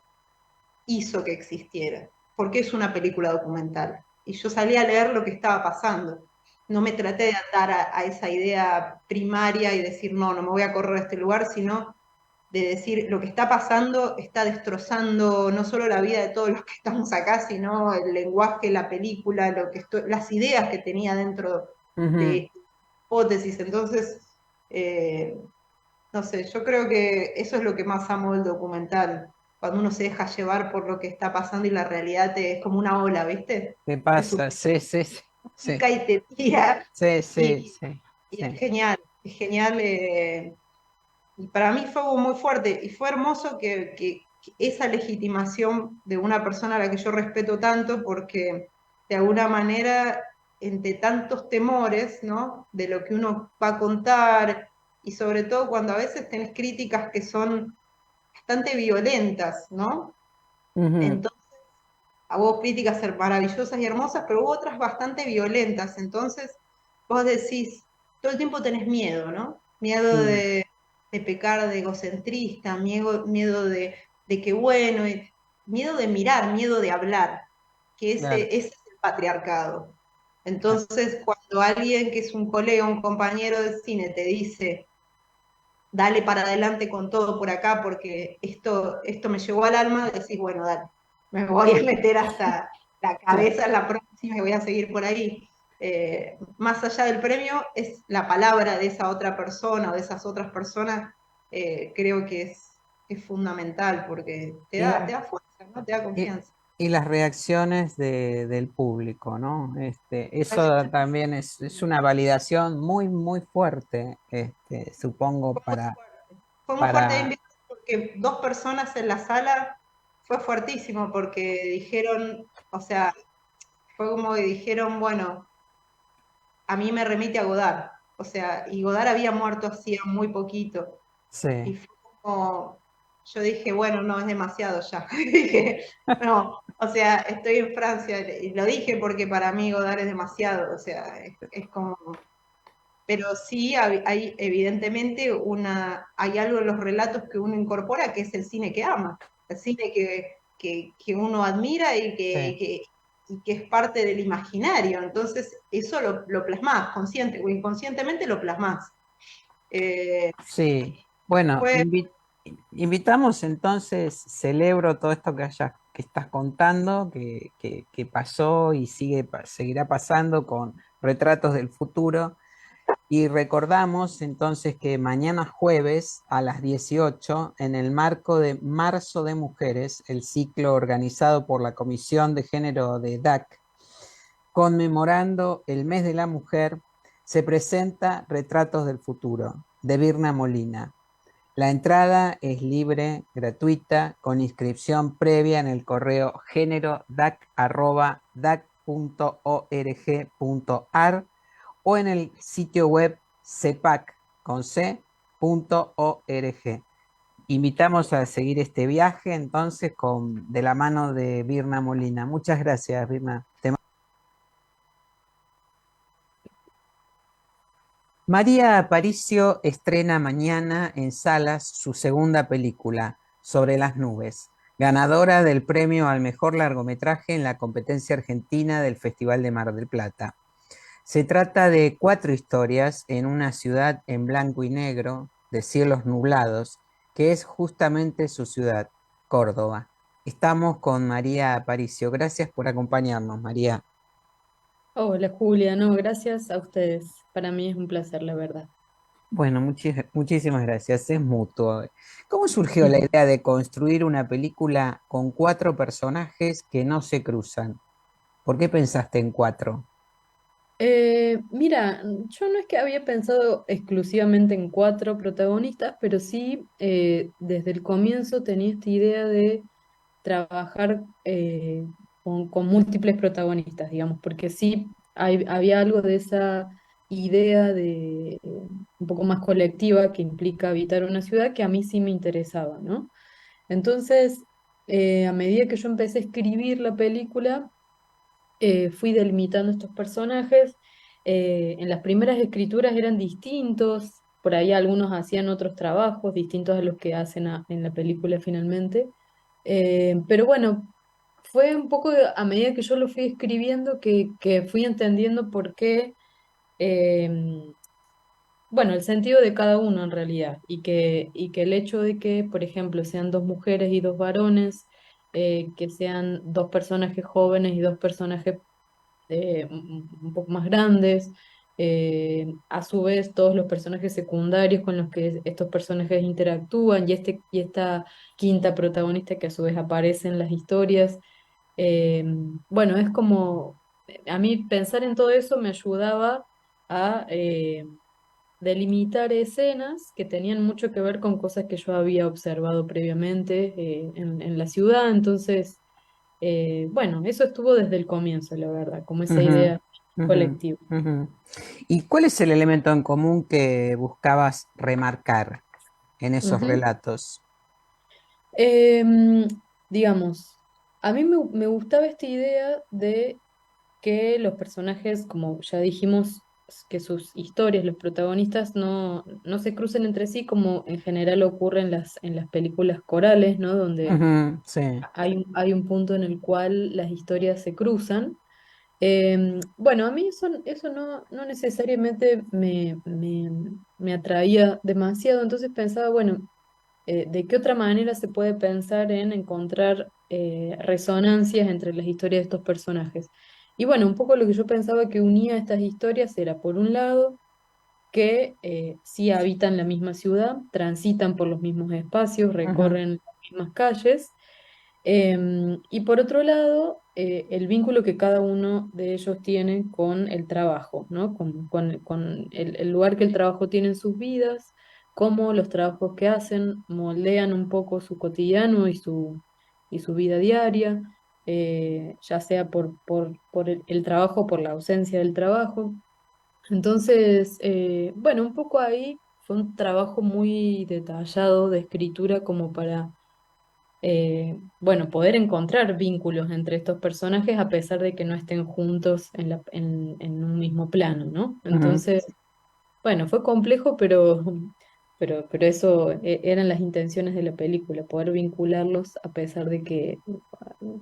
hizo que existiera, porque es una película documental. Y yo salí a leer lo que estaba pasando. No me traté de atar a esa idea primaria y decir, no, no me voy a correr a este lugar, sino de decir, lo que está pasando está destrozando no solo la vida de todos los que estamos acá, sino el lenguaje, la película, las ideas que tenía dentro de Ujú. esta hipótesis. Entonces, eh, no sé, yo creo que eso es lo que más amo del documental, cuando uno se deja llevar por lo que está pasando y la realidad es como una ola, ¿viste? ¿Qué Te pasa? Sí, sí, sí, sí, pica y te tira, sí, sí, y, sí, y es sí. genial, es genial. Y para mí fue algo muy fuerte y fue hermoso que esa legitimación de una persona a la que yo respeto tanto, porque de alguna manera, entre tantos temores, ¿no? De lo que uno va a contar, y sobre todo cuando a veces tenés críticas que son bastante violentas, ¿no? Ujú. Entonces, hubo críticas maravillosas y hermosas, pero hubo otras bastante violentas. Entonces, vos decís, todo el tiempo tenés miedo, ¿no? Miedo Mm, de pecar de egocentrista, miedo de que bueno, miedo de mirar, miedo de hablar, que claro. ese es el patriarcado. Entonces, cuando alguien que es un colega, un compañero de cine te dice, dale para adelante con todo por acá, porque esto me llegó al alma, decís, bueno, dale, me voy a meter hasta la Cla- cabeza en la próxima y voy a seguir por ahí. Más allá del premio, es la palabra de esa otra persona o de esas otras personas, creo que es fundamental, porque Y, te da fuerza, ¿no? Te da y- confianza. y las reacciones del público, ¿no? Eso también es una validación muy, muy fuerte, supongo, Fue muy para, fuerte porque dos personas en la sala fue fuertísimo, porque dijeron, o sea, fue como que dijeron, bueno, a mí me remite a Godard. O sea, y Godard había muerto hacía muy poquito. Y sí. fue como, yo dije, bueno, no, es demasiado ya. Dije, no, o sea, estoy en Francia. Y lo dije porque para mí Godard es demasiado. O sea, es como... Pero sí hay evidentemente hay algo en los relatos que uno incorpora que es el cine que ama, el cine que uno admira Sí. y que es parte del imaginario. Entonces, eso lo plasmás, consciente o inconscientemente lo plasmás. Eh, Sí, bueno, fue invitamos entonces, celebro todo esto que estás contando, que pasó y seguirá pasando con Retratos del Futuro. Y recordamos entonces que mañana jueves a las 18, en el marco de Marzo de Mujeres, el ciclo organizado por la Comisión de Género de DAC, conmemorando el mes de la mujer, se presenta Retratos del Futuro, de Virna Molina. La entrada es libre, gratuita, con inscripción previa en el correo género.dac@dac.org.ar o en el sitio web cepac.org. Invitamos a seguir este viaje entonces de la mano de Virna Molina. Muchas gracias, Virna. María Aparicio estrena mañana en salas su segunda película, Sobre las nubes, ganadora del premio al mejor largometraje en la competencia argentina del Festival de Mar del Plata. Se trata de 4 historias en una ciudad en blanco y negro, de cielos nublados, que es justamente su ciudad, Córdoba. Estamos con María Aparicio. Gracias por acompañarnos, María. Hola Julia, no, gracias a ustedes. Para mí es un placer, la verdad. Bueno, muchísimas gracias, es mutuo. ¿Cómo surgió la idea de construir una película con 4 personajes que no se cruzan? ¿Por qué pensaste en 4? Mira, yo no es que había pensado exclusivamente en 4 protagonistas, pero sí desde el comienzo tenía esta idea de trabajar con múltiples protagonistas, digamos, porque sí había algo de esa idea de un poco más colectiva que implica habitar una ciudad que a mí sí me interesaba, ¿no? Entonces, a medida que yo empecé a escribir la película, fui delimitando estos personajes. En las primeras escrituras eran distintos, por ahí algunos hacían otros trabajos distintos a los que hacen en la película finalmente. Pero bueno, fue un poco a medida que yo lo fui escribiendo que fui entendiendo por qué, eh, bueno, el sentido de cada uno en realidad, y que el hecho de que, por ejemplo, sean 2 mujeres y 2 varones, que sean 2 personajes jóvenes y 2 personajes un poco más grandes. A su vez, todos los personajes secundarios con los que estos personajes interactúan y esta quinta protagonista que a su vez aparece en las historias. Eh, bueno, es como, a mí pensar en todo eso me ayudaba a delimitar escenas que tenían mucho que ver con cosas que yo había observado previamente en la ciudad. Entonces, bueno, eso estuvo desde el comienzo, la verdad, como esa Ujú, idea ujú, colectiva. ujú. ¿Y cuál es el elemento en común que buscabas remarcar en esos Ujú. relatos? Em, digamos, a mí me gustaba esta idea de que los personajes, como ya dijimos, que sus historias, los protagonistas no se crucen entre sí como en general ocurre en las películas corales, ¿no? Donde Ujú, sí. hay un punto en el cual las historias se cruzan. Bueno, a mí eso no necesariamente me atraía demasiado, entonces pensaba, bueno, ¿de qué otra manera se puede pensar en encontrar resonancias entre las historias de estos personajes? Y bueno, un poco lo que yo pensaba que unía estas historias era, por un lado, que sí habitan la misma ciudad, transitan por los mismos espacios, Ujú, recorren las mismas calles. Y por otro lado, el vínculo que cada uno de ellos tiene con el trabajo, ¿no? Con el lugar que el trabajo tiene en sus vidas, cómo los trabajos que hacen moldean un poco su cotidiano y su vida diaria, ya sea por el trabajo o por la ausencia del trabajo. Entonces, bueno, un poco ahí fue un trabajo muy detallado de escritura como para bueno, poder encontrar vínculos entre estos personajes a pesar de que no estén juntos en un mismo plano, ¿no? ujú. Entonces, bueno, fue complejo, pero eso eran las intenciones de la película, poder vincularlos a pesar de que,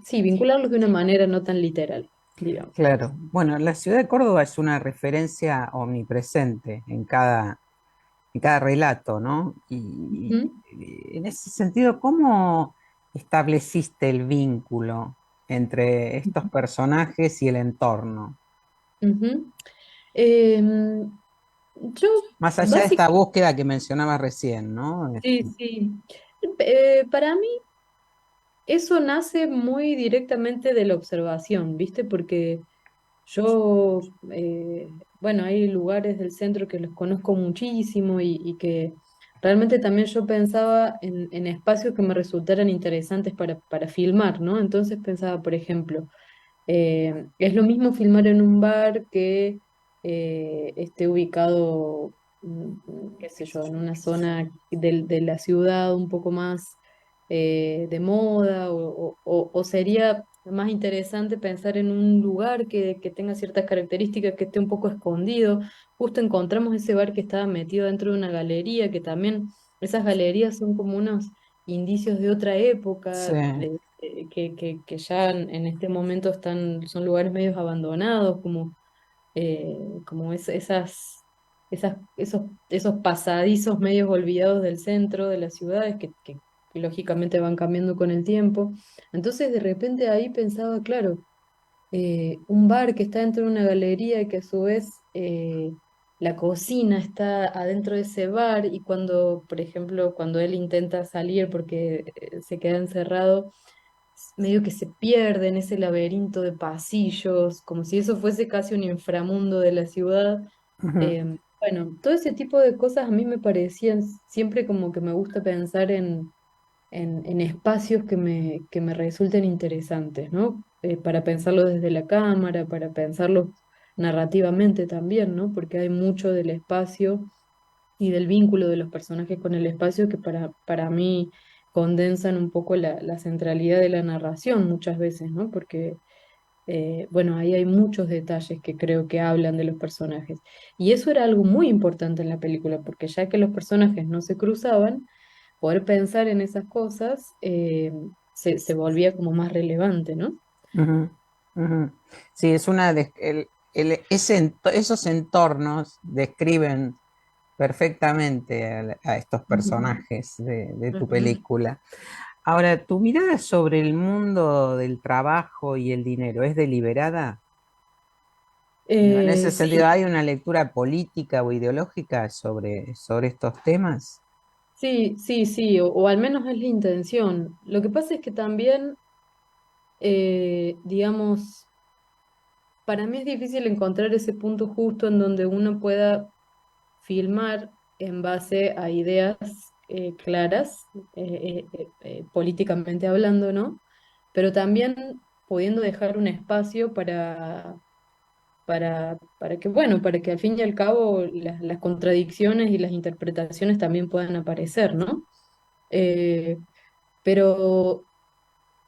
sí, vincularlos de una manera no tan literal, digamos. Claro. Bueno, la ciudad de Córdoba es una referencia omnipresente en cada relato, ¿no? Ujú, Y en ese sentido, ¿cómo estableciste el vínculo entre estos personajes y el entorno? ujú. Em, yo Más allá de esta básicamente, búsqueda que mencionaba recién, ¿no? sí, sí. Para mí eso nace muy directamente de la observación, ¿viste? Porque Yo, bueno, hay lugares del centro que los conozco muchísimo y que realmente también yo pensaba en espacios que me resultaran interesantes para filmar, ¿no? Entonces pensaba, por ejemplo, es lo mismo filmar en un bar que esté ubicado, qué sé yo, en una zona de la ciudad un poco más de moda, o sería más interesante pensar en un lugar que tenga ciertas características, que esté un poco escondido. Justo encontramos ese bar que estaba metido dentro de una galería, que también esas galerías son como unos indicios de otra Sí. época, que ya en este momento son lugares medios abandonados, como esos pasadizos medios olvidados del centro de las ciudades que lógicamente van cambiando con el tiempo. Entonces de repente ahí pensaba, claro, un bar que está dentro de una galería y que a su vez la cocina está adentro de ese bar y cuando, por ejemplo, cuando él intenta salir porque se queda encerrado, medio que se pierde en ese laberinto de pasillos, como si eso fuese casi un inframundo de la ciudad. Ujú, Bueno, todo ese tipo de cosas a mí me parecían siempre como que me gusta pensar en espacios que me resulten interesantes, ¿no? Para pensarlo desde la cámara, para pensarlo narrativamente también, ¿no? Porque hay mucho del espacio y del vínculo de los personajes con el espacio que para mí condensan un poco la centralidad de la narración muchas veces, ¿no? Porque, bueno, ahí hay muchos detalles que creo que hablan de los personajes. Y eso era algo muy importante en la película, porque ya que los personajes no se cruzaban, poder pensar en esas cosas se volvía como más relevante, ¿no? ujú, ujú. Sí, es esos entornos describen perfectamente a estos Ujú. personajes de tu Ujú. película. Ahora, ¿tu mirada sobre el mundo del trabajo y el dinero es deliberada? Digo, en ese sentido, Sí, ¿hay una lectura política o ideológica sobre estos temas? sí, sí, sí, o al menos es la intención. Lo que pasa es que también, digamos, para mí es difícil encontrar ese punto justo en donde uno pueda filmar en base a ideas claras, políticamente hablando, ¿no? Pero también pudiendo dejar un espacio para que, bueno, para que al fin y al cabo las contradicciones y las interpretaciones también puedan aparecer, ¿no? Eh, pero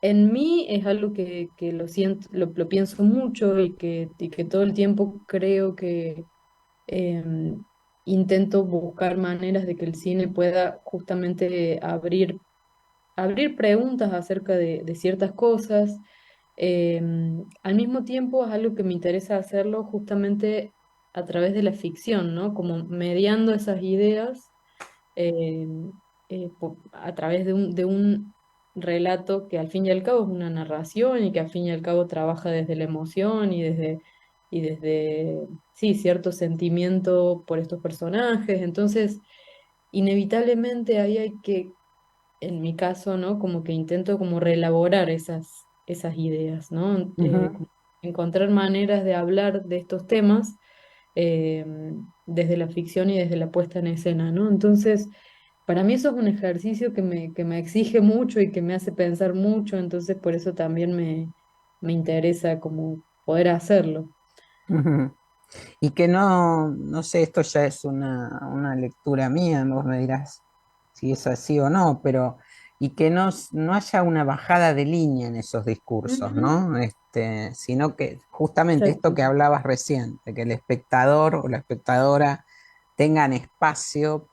en mí es algo que lo siento, lo pienso mucho y que todo el tiempo creo que intento buscar maneras de que el cine pueda justamente abrir preguntas acerca de ciertas cosas. Al mismo tiempo es algo que me interesa hacerlo justamente a través de la ficción, ¿no? Como mediando esas ideas eh, a través de un relato que al fin y al cabo es una narración y que al fin y al cabo trabaja desde la emoción y desde sí, cierto sentimiento por estos personajes. Entonces, inevitablemente ahí hay que, en mi caso, ¿no? Como que intento como reelaborar esas ideas, ¿no? Ujú, Encontrar maneras de hablar de estos temas eh, desde la ficción y desde la puesta en escena, ¿no? Entonces, para mí eso es un ejercicio que me exige mucho y que me hace pensar mucho, entonces por eso también me interesa como poder hacerlo. ujú. Y que no sé, esto ya es una lectura mía, vos me dirás si es así o no, pero y que no haya una bajada de línea en esos discursos, Ujú. ¿no? Sino que justamente esto Exacto. que hablabas recién, de que el espectador o la espectadora tengan espacio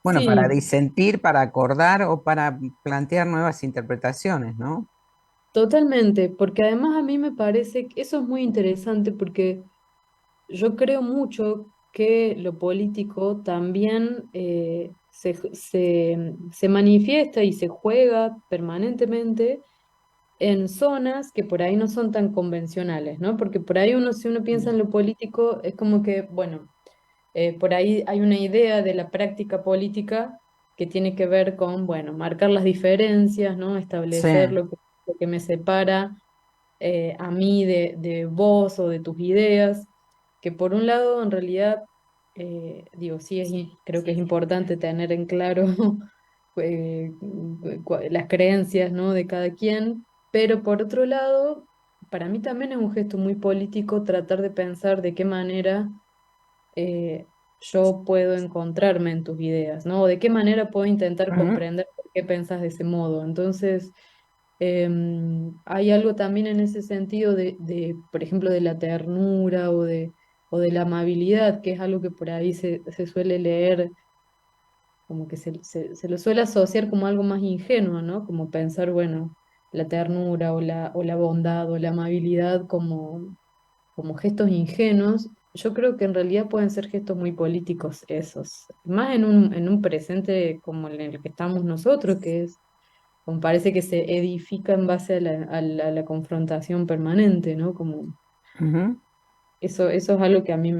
bueno, para Sí, disentir, para acordar o para plantear nuevas interpretaciones, ¿no? totalmente, porque además a mí me parece que eso es muy interesante porque yo creo mucho que lo político también se manifiesta y se juega permanentemente en zonas que por ahí no son tan convencionales, ¿no? Porque por ahí si uno piensa en lo político, es como que, bueno, por ahí hay una idea de la práctica política que tiene que ver con, bueno, marcar las diferencias, ¿no? Sí, Establecer lo que me separa a mí de vos o de tus ideas, que por un lado en realidad, digo, sí creo que es importante tener en claro eh, las creencias, ¿no? de cada quien, pero por otro lado, para mí también es un gesto muy político tratar de pensar de qué manera eh, yo puedo encontrarme en tus ideas, ¿no? O de qué manera puedo intentar Ujú, comprender por qué pensás de ese modo. Entonces, hay algo también en ese sentido por ejemplo, de la ternura o de la amabilidad, que es algo que por ahí se suele leer, como que se lo suele asociar como algo más ingenuo, ¿no? Como pensar, bueno, la ternura o la bondad o la amabilidad como gestos ingenuos. Yo creo que en realidad pueden ser gestos muy políticos esos, más en un presente como en el que estamos nosotros, que es, como parece que se edifica en base a la confrontación permanente, ¿no? Como ujú. eso es algo que a mí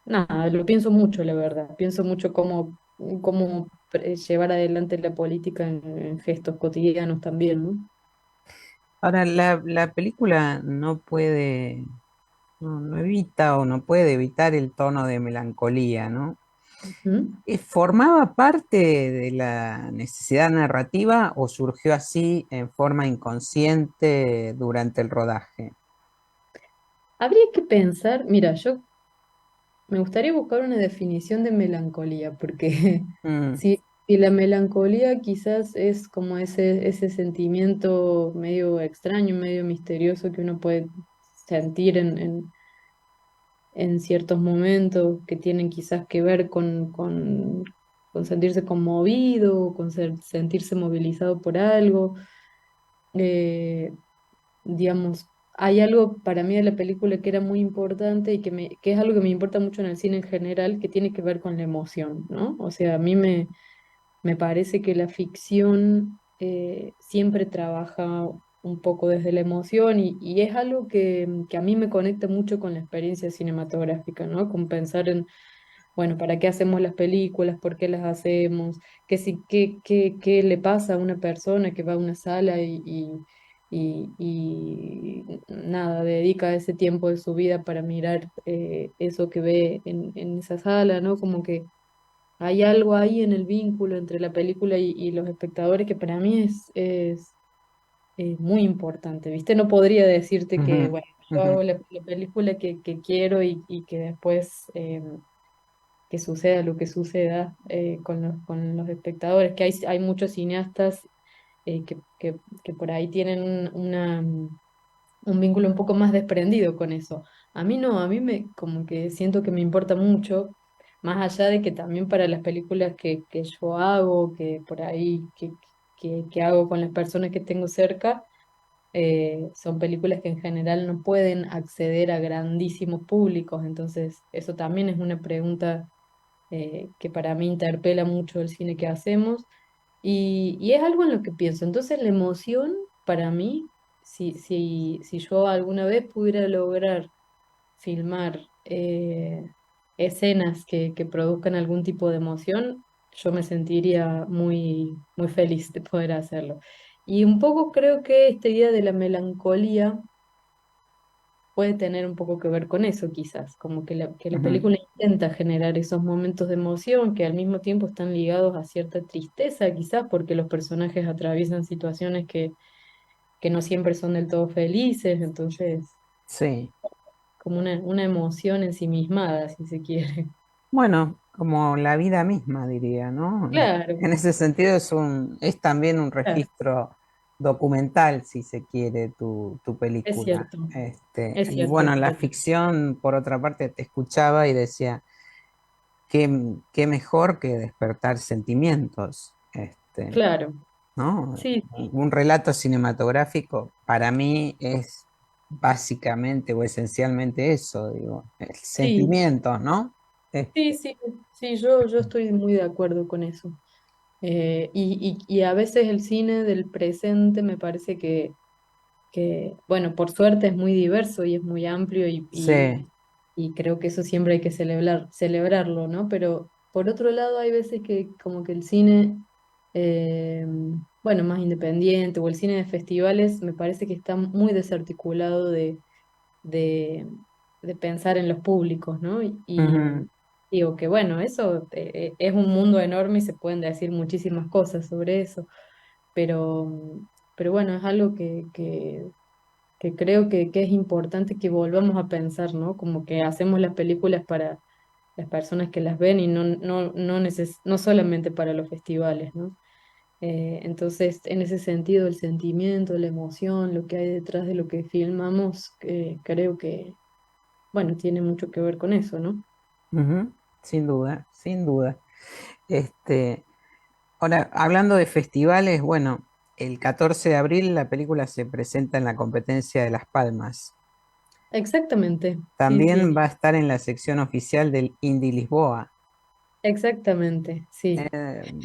nada, lo pienso mucho, la verdad. Pienso mucho cómo llevar adelante la política en gestos cotidianos también, ¿no? Ahora, la película no puede, no evita o no puede evitar el tono de melancolía, ¿no? Ujú. ¿Formaba parte de la necesidad narrativa o surgió así en forma inconsciente durante el rodaje? Habría que pensar, mira, yo me gustaría buscar una definición de melancolía, porque Mm, si la melancolía quizás es como ese sentimiento medio extraño, medio misterioso que uno puede sentir en ciertos momentos que tienen quizás que ver con sentirse conmovido, con sentirse movilizado por algo. eh, digamos, hay algo para mí de la película que era muy importante y que es algo que me importa mucho en el cine en general, que tiene que ver con la emoción, ¿no? O sea, a mí me parece que la ficción siempre trabaja un poco desde la emoción y es algo que a mí me conecta mucho con la experiencia cinematográfica, ¿no? Con pensar en, bueno, ¿para qué hacemos las películas? ¿Por qué las hacemos? ¿Qué le pasa a una persona que va a una sala y nada, dedica ese tiempo de su vida para mirar eso que ve en esa sala, ¿no? Como que hay algo ahí en el vínculo entre la película y los espectadores que para mí es muy importante, ¿viste? No podría decirte que, ujú, bueno, yo ujú. hago la película que quiero y que después que suceda lo que suceda con los espectadores, que hay muchos cineastas que por ahí tienen un vínculo un poco más desprendido con eso. A mí no, a mí como que siento que me importa mucho, más allá de que también para las películas que yo hago, que por ahí que hago con las personas que tengo cerca, son películas que en general no pueden acceder a grandísimos públicos, entonces eso también es una pregunta que para mí interpela mucho el cine que hacemos y es algo en lo que pienso. Entonces la emoción para mí, si yo alguna vez pudiera lograr filmar escenas que produzcan algún tipo de emoción, yo me sentiría muy feliz de poder hacerlo. Y un poco creo que esta idea de la melancolía puede tener un poco que ver con eso, quizás, como que la Ujú. película intenta generar esos momentos de emoción que al mismo tiempo están ligados a cierta tristeza, quizás porque los personajes atraviesan situaciones que no siempre son del todo felices, entonces, Sí. como una emoción ensimismada, si se quiere. Bueno, como la vida misma, diría, ¿no? Claro, En ese sentido es también un claro, registro documental, si se quiere, tu es película. cierto, es Y cierto, bueno, la pero ficción, por otra parte, te escuchaba y decía, qué mejor que despertar sentimientos, claro, ¿no? sí, Un relato cinematográfico para mí es básicamente o esencialmente eso, digo, sí, sentimientos, ¿no? sí, Este, sí, sí, yo estoy muy de acuerdo con eso. Y a veces el cine del presente me parece bueno, por suerte es muy diverso y es muy amplio sí. y creo que eso siempre hay que celebrarlo, ¿no? Pero por otro lado hay veces que como que el cine eh, bueno, más independiente, o el cine de festivales, me parece que está muy desarticulado de, de pensar en los públicos, ¿no? Y Ujú, digo que bueno, eso es un mundo enorme y se pueden decir muchísimas cosas sobre eso, pero, pero bueno, es algo que creo que es importante que volvamos a pensar, ¿no? Como que hacemos las películas para las personas que las ven y no solamente para los festivales, ¿no? Entonces, en ese sentido, el sentimiento, la emoción, lo que hay detrás de lo que filmamos, creo que, bueno, tiene mucho que ver con eso, ¿no? ujú, sin duda, sin duda. Este, ahora, hablando de festivales, bueno, el 14 de abril la película se presenta en la competencia de Las Palmas. Exactamente, sí, sí, También va a estar en la sección oficial del Indie Lisboa. exactamente, sí,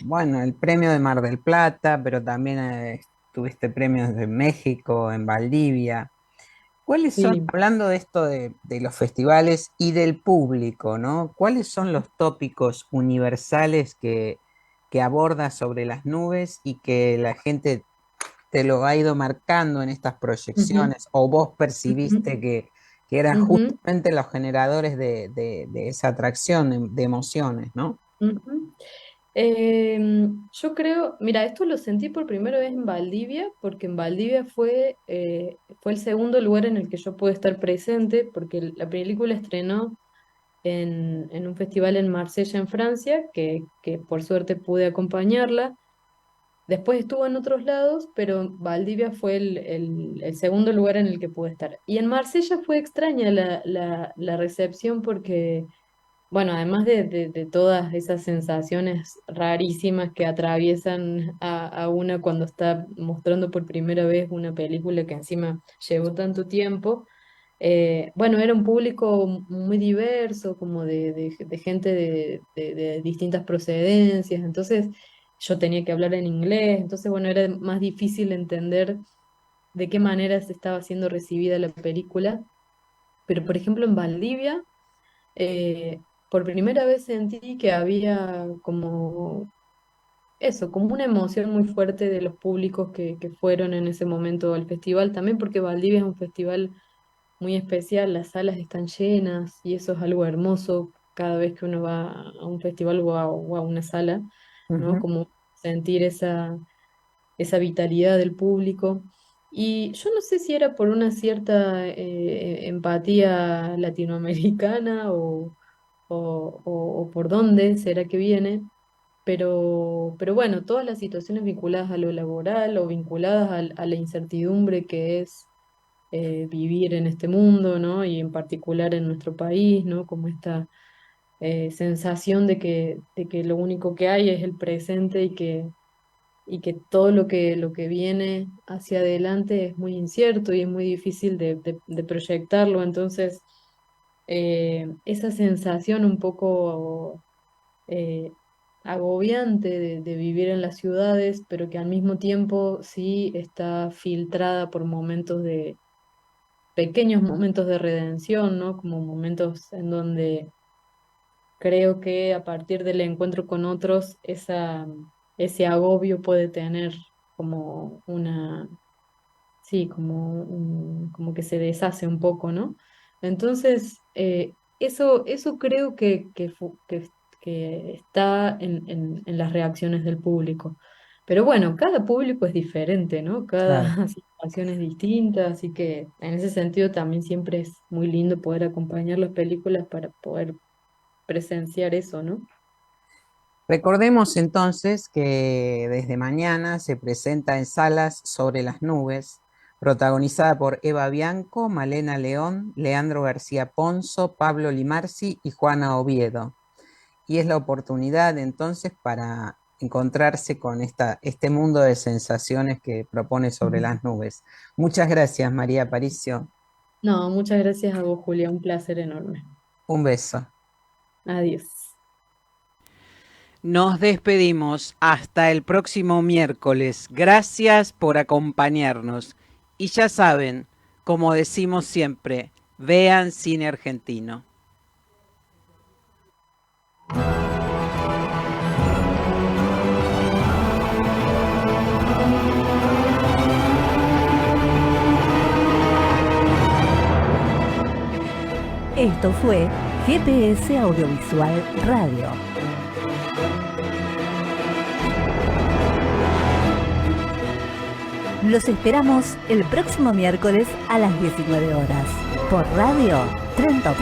Bueno, el premio de Mar del Plata, pero también tuviste premios de México, en Valdivia. ¿Cuáles son, sí. hablando de esto de los festivales y del público, ¿no? ¿Cuáles son los tópicos universales que aborda sobre las nubes y que la gente te lo ha ido marcando en estas Ujú, proyecciones o vos ujú, percibiste que eran ujú, justamente los generadores de esa atracción, de emociones, ¿no? ujú. Yo creo, mira, esto lo sentí por primera vez en Valdivia, porque en Valdivia fue el segundo lugar en el que yo pude estar presente, porque la película estrenó en un festival en Marsella, en Francia, que por suerte pude acompañarla. Después estuvo en otros lados, pero Valdivia fue el segundo lugar en el que pude estar. Y en Marsella fue extraña la recepción porque bueno, además de todas esas sensaciones rarísimas que atraviesan a una cuando está mostrando por primera vez una película que encima llevó tanto tiempo, bueno, era un público muy diverso, como de gente de distintas procedencias, entonces yo tenía que hablar en inglés, entonces bueno, era más difícil entender de qué manera se estaba siendo recibida la película, pero por ejemplo en Valdivia eh, por primera vez sentí que había como eso, como una emoción muy fuerte de los públicos que fueron en ese momento al festival, también porque Valdivia es un festival muy especial, las salas están llenas y eso es algo hermoso cada vez que uno va a un festival o a una sala, ¿no? Ujú, Como sentir esa vitalidad del público. Y yo no sé si era por una cierta empatía latinoamericana o por dónde será que viene, pero bueno, todas las situaciones vinculadas a lo laboral o vinculadas a la incertidumbre que es vivir en este mundo, ¿no? Y en particular en nuestro país, ¿no? Como esta sensación de que lo único que hay es el presente y que todo lo que viene hacia adelante es muy incierto y es muy difícil de proyectarlo. Entonces, esa sensación un poco eh, agobiante de vivir en las ciudades, pero que al mismo tiempo sí está filtrada por pequeños momentos de redención, ¿no? Como momentos en donde creo que a partir del encuentro con otros, ese agobio puede tener como sí, como que se deshace un poco, ¿no? Entonces, eso creo que está en las reacciones del público. Pero bueno, cada público es diferente, ¿no? claro. Cada situación es distinta, así que en ese sentido también siempre es muy lindo poder acompañar las películas para poder presenciar eso, ¿no? Recordemos entonces que desde mañana se presenta en Salas Sobre las Nubes, protagonizada por Eva Bianco, Malena León, Leandro García Ponzo, Pablo Limarci y Juana Oviedo. Y es la oportunidad entonces para encontrarse con este mundo de sensaciones que propone Sobre Ujú. las Nubes. Muchas gracias, María Aparicio. No, muchas gracias a vos, Julia, un placer enorme. Un beso. Adiós. Nos despedimos hasta el próximo miércoles. Gracias por acompañarnos. Y ya saben, como decimos siempre, vean cine argentino. Esto fue GPS Audiovisual Radio. Los esperamos el próximo miércoles a las 19 horas por Radio Trento.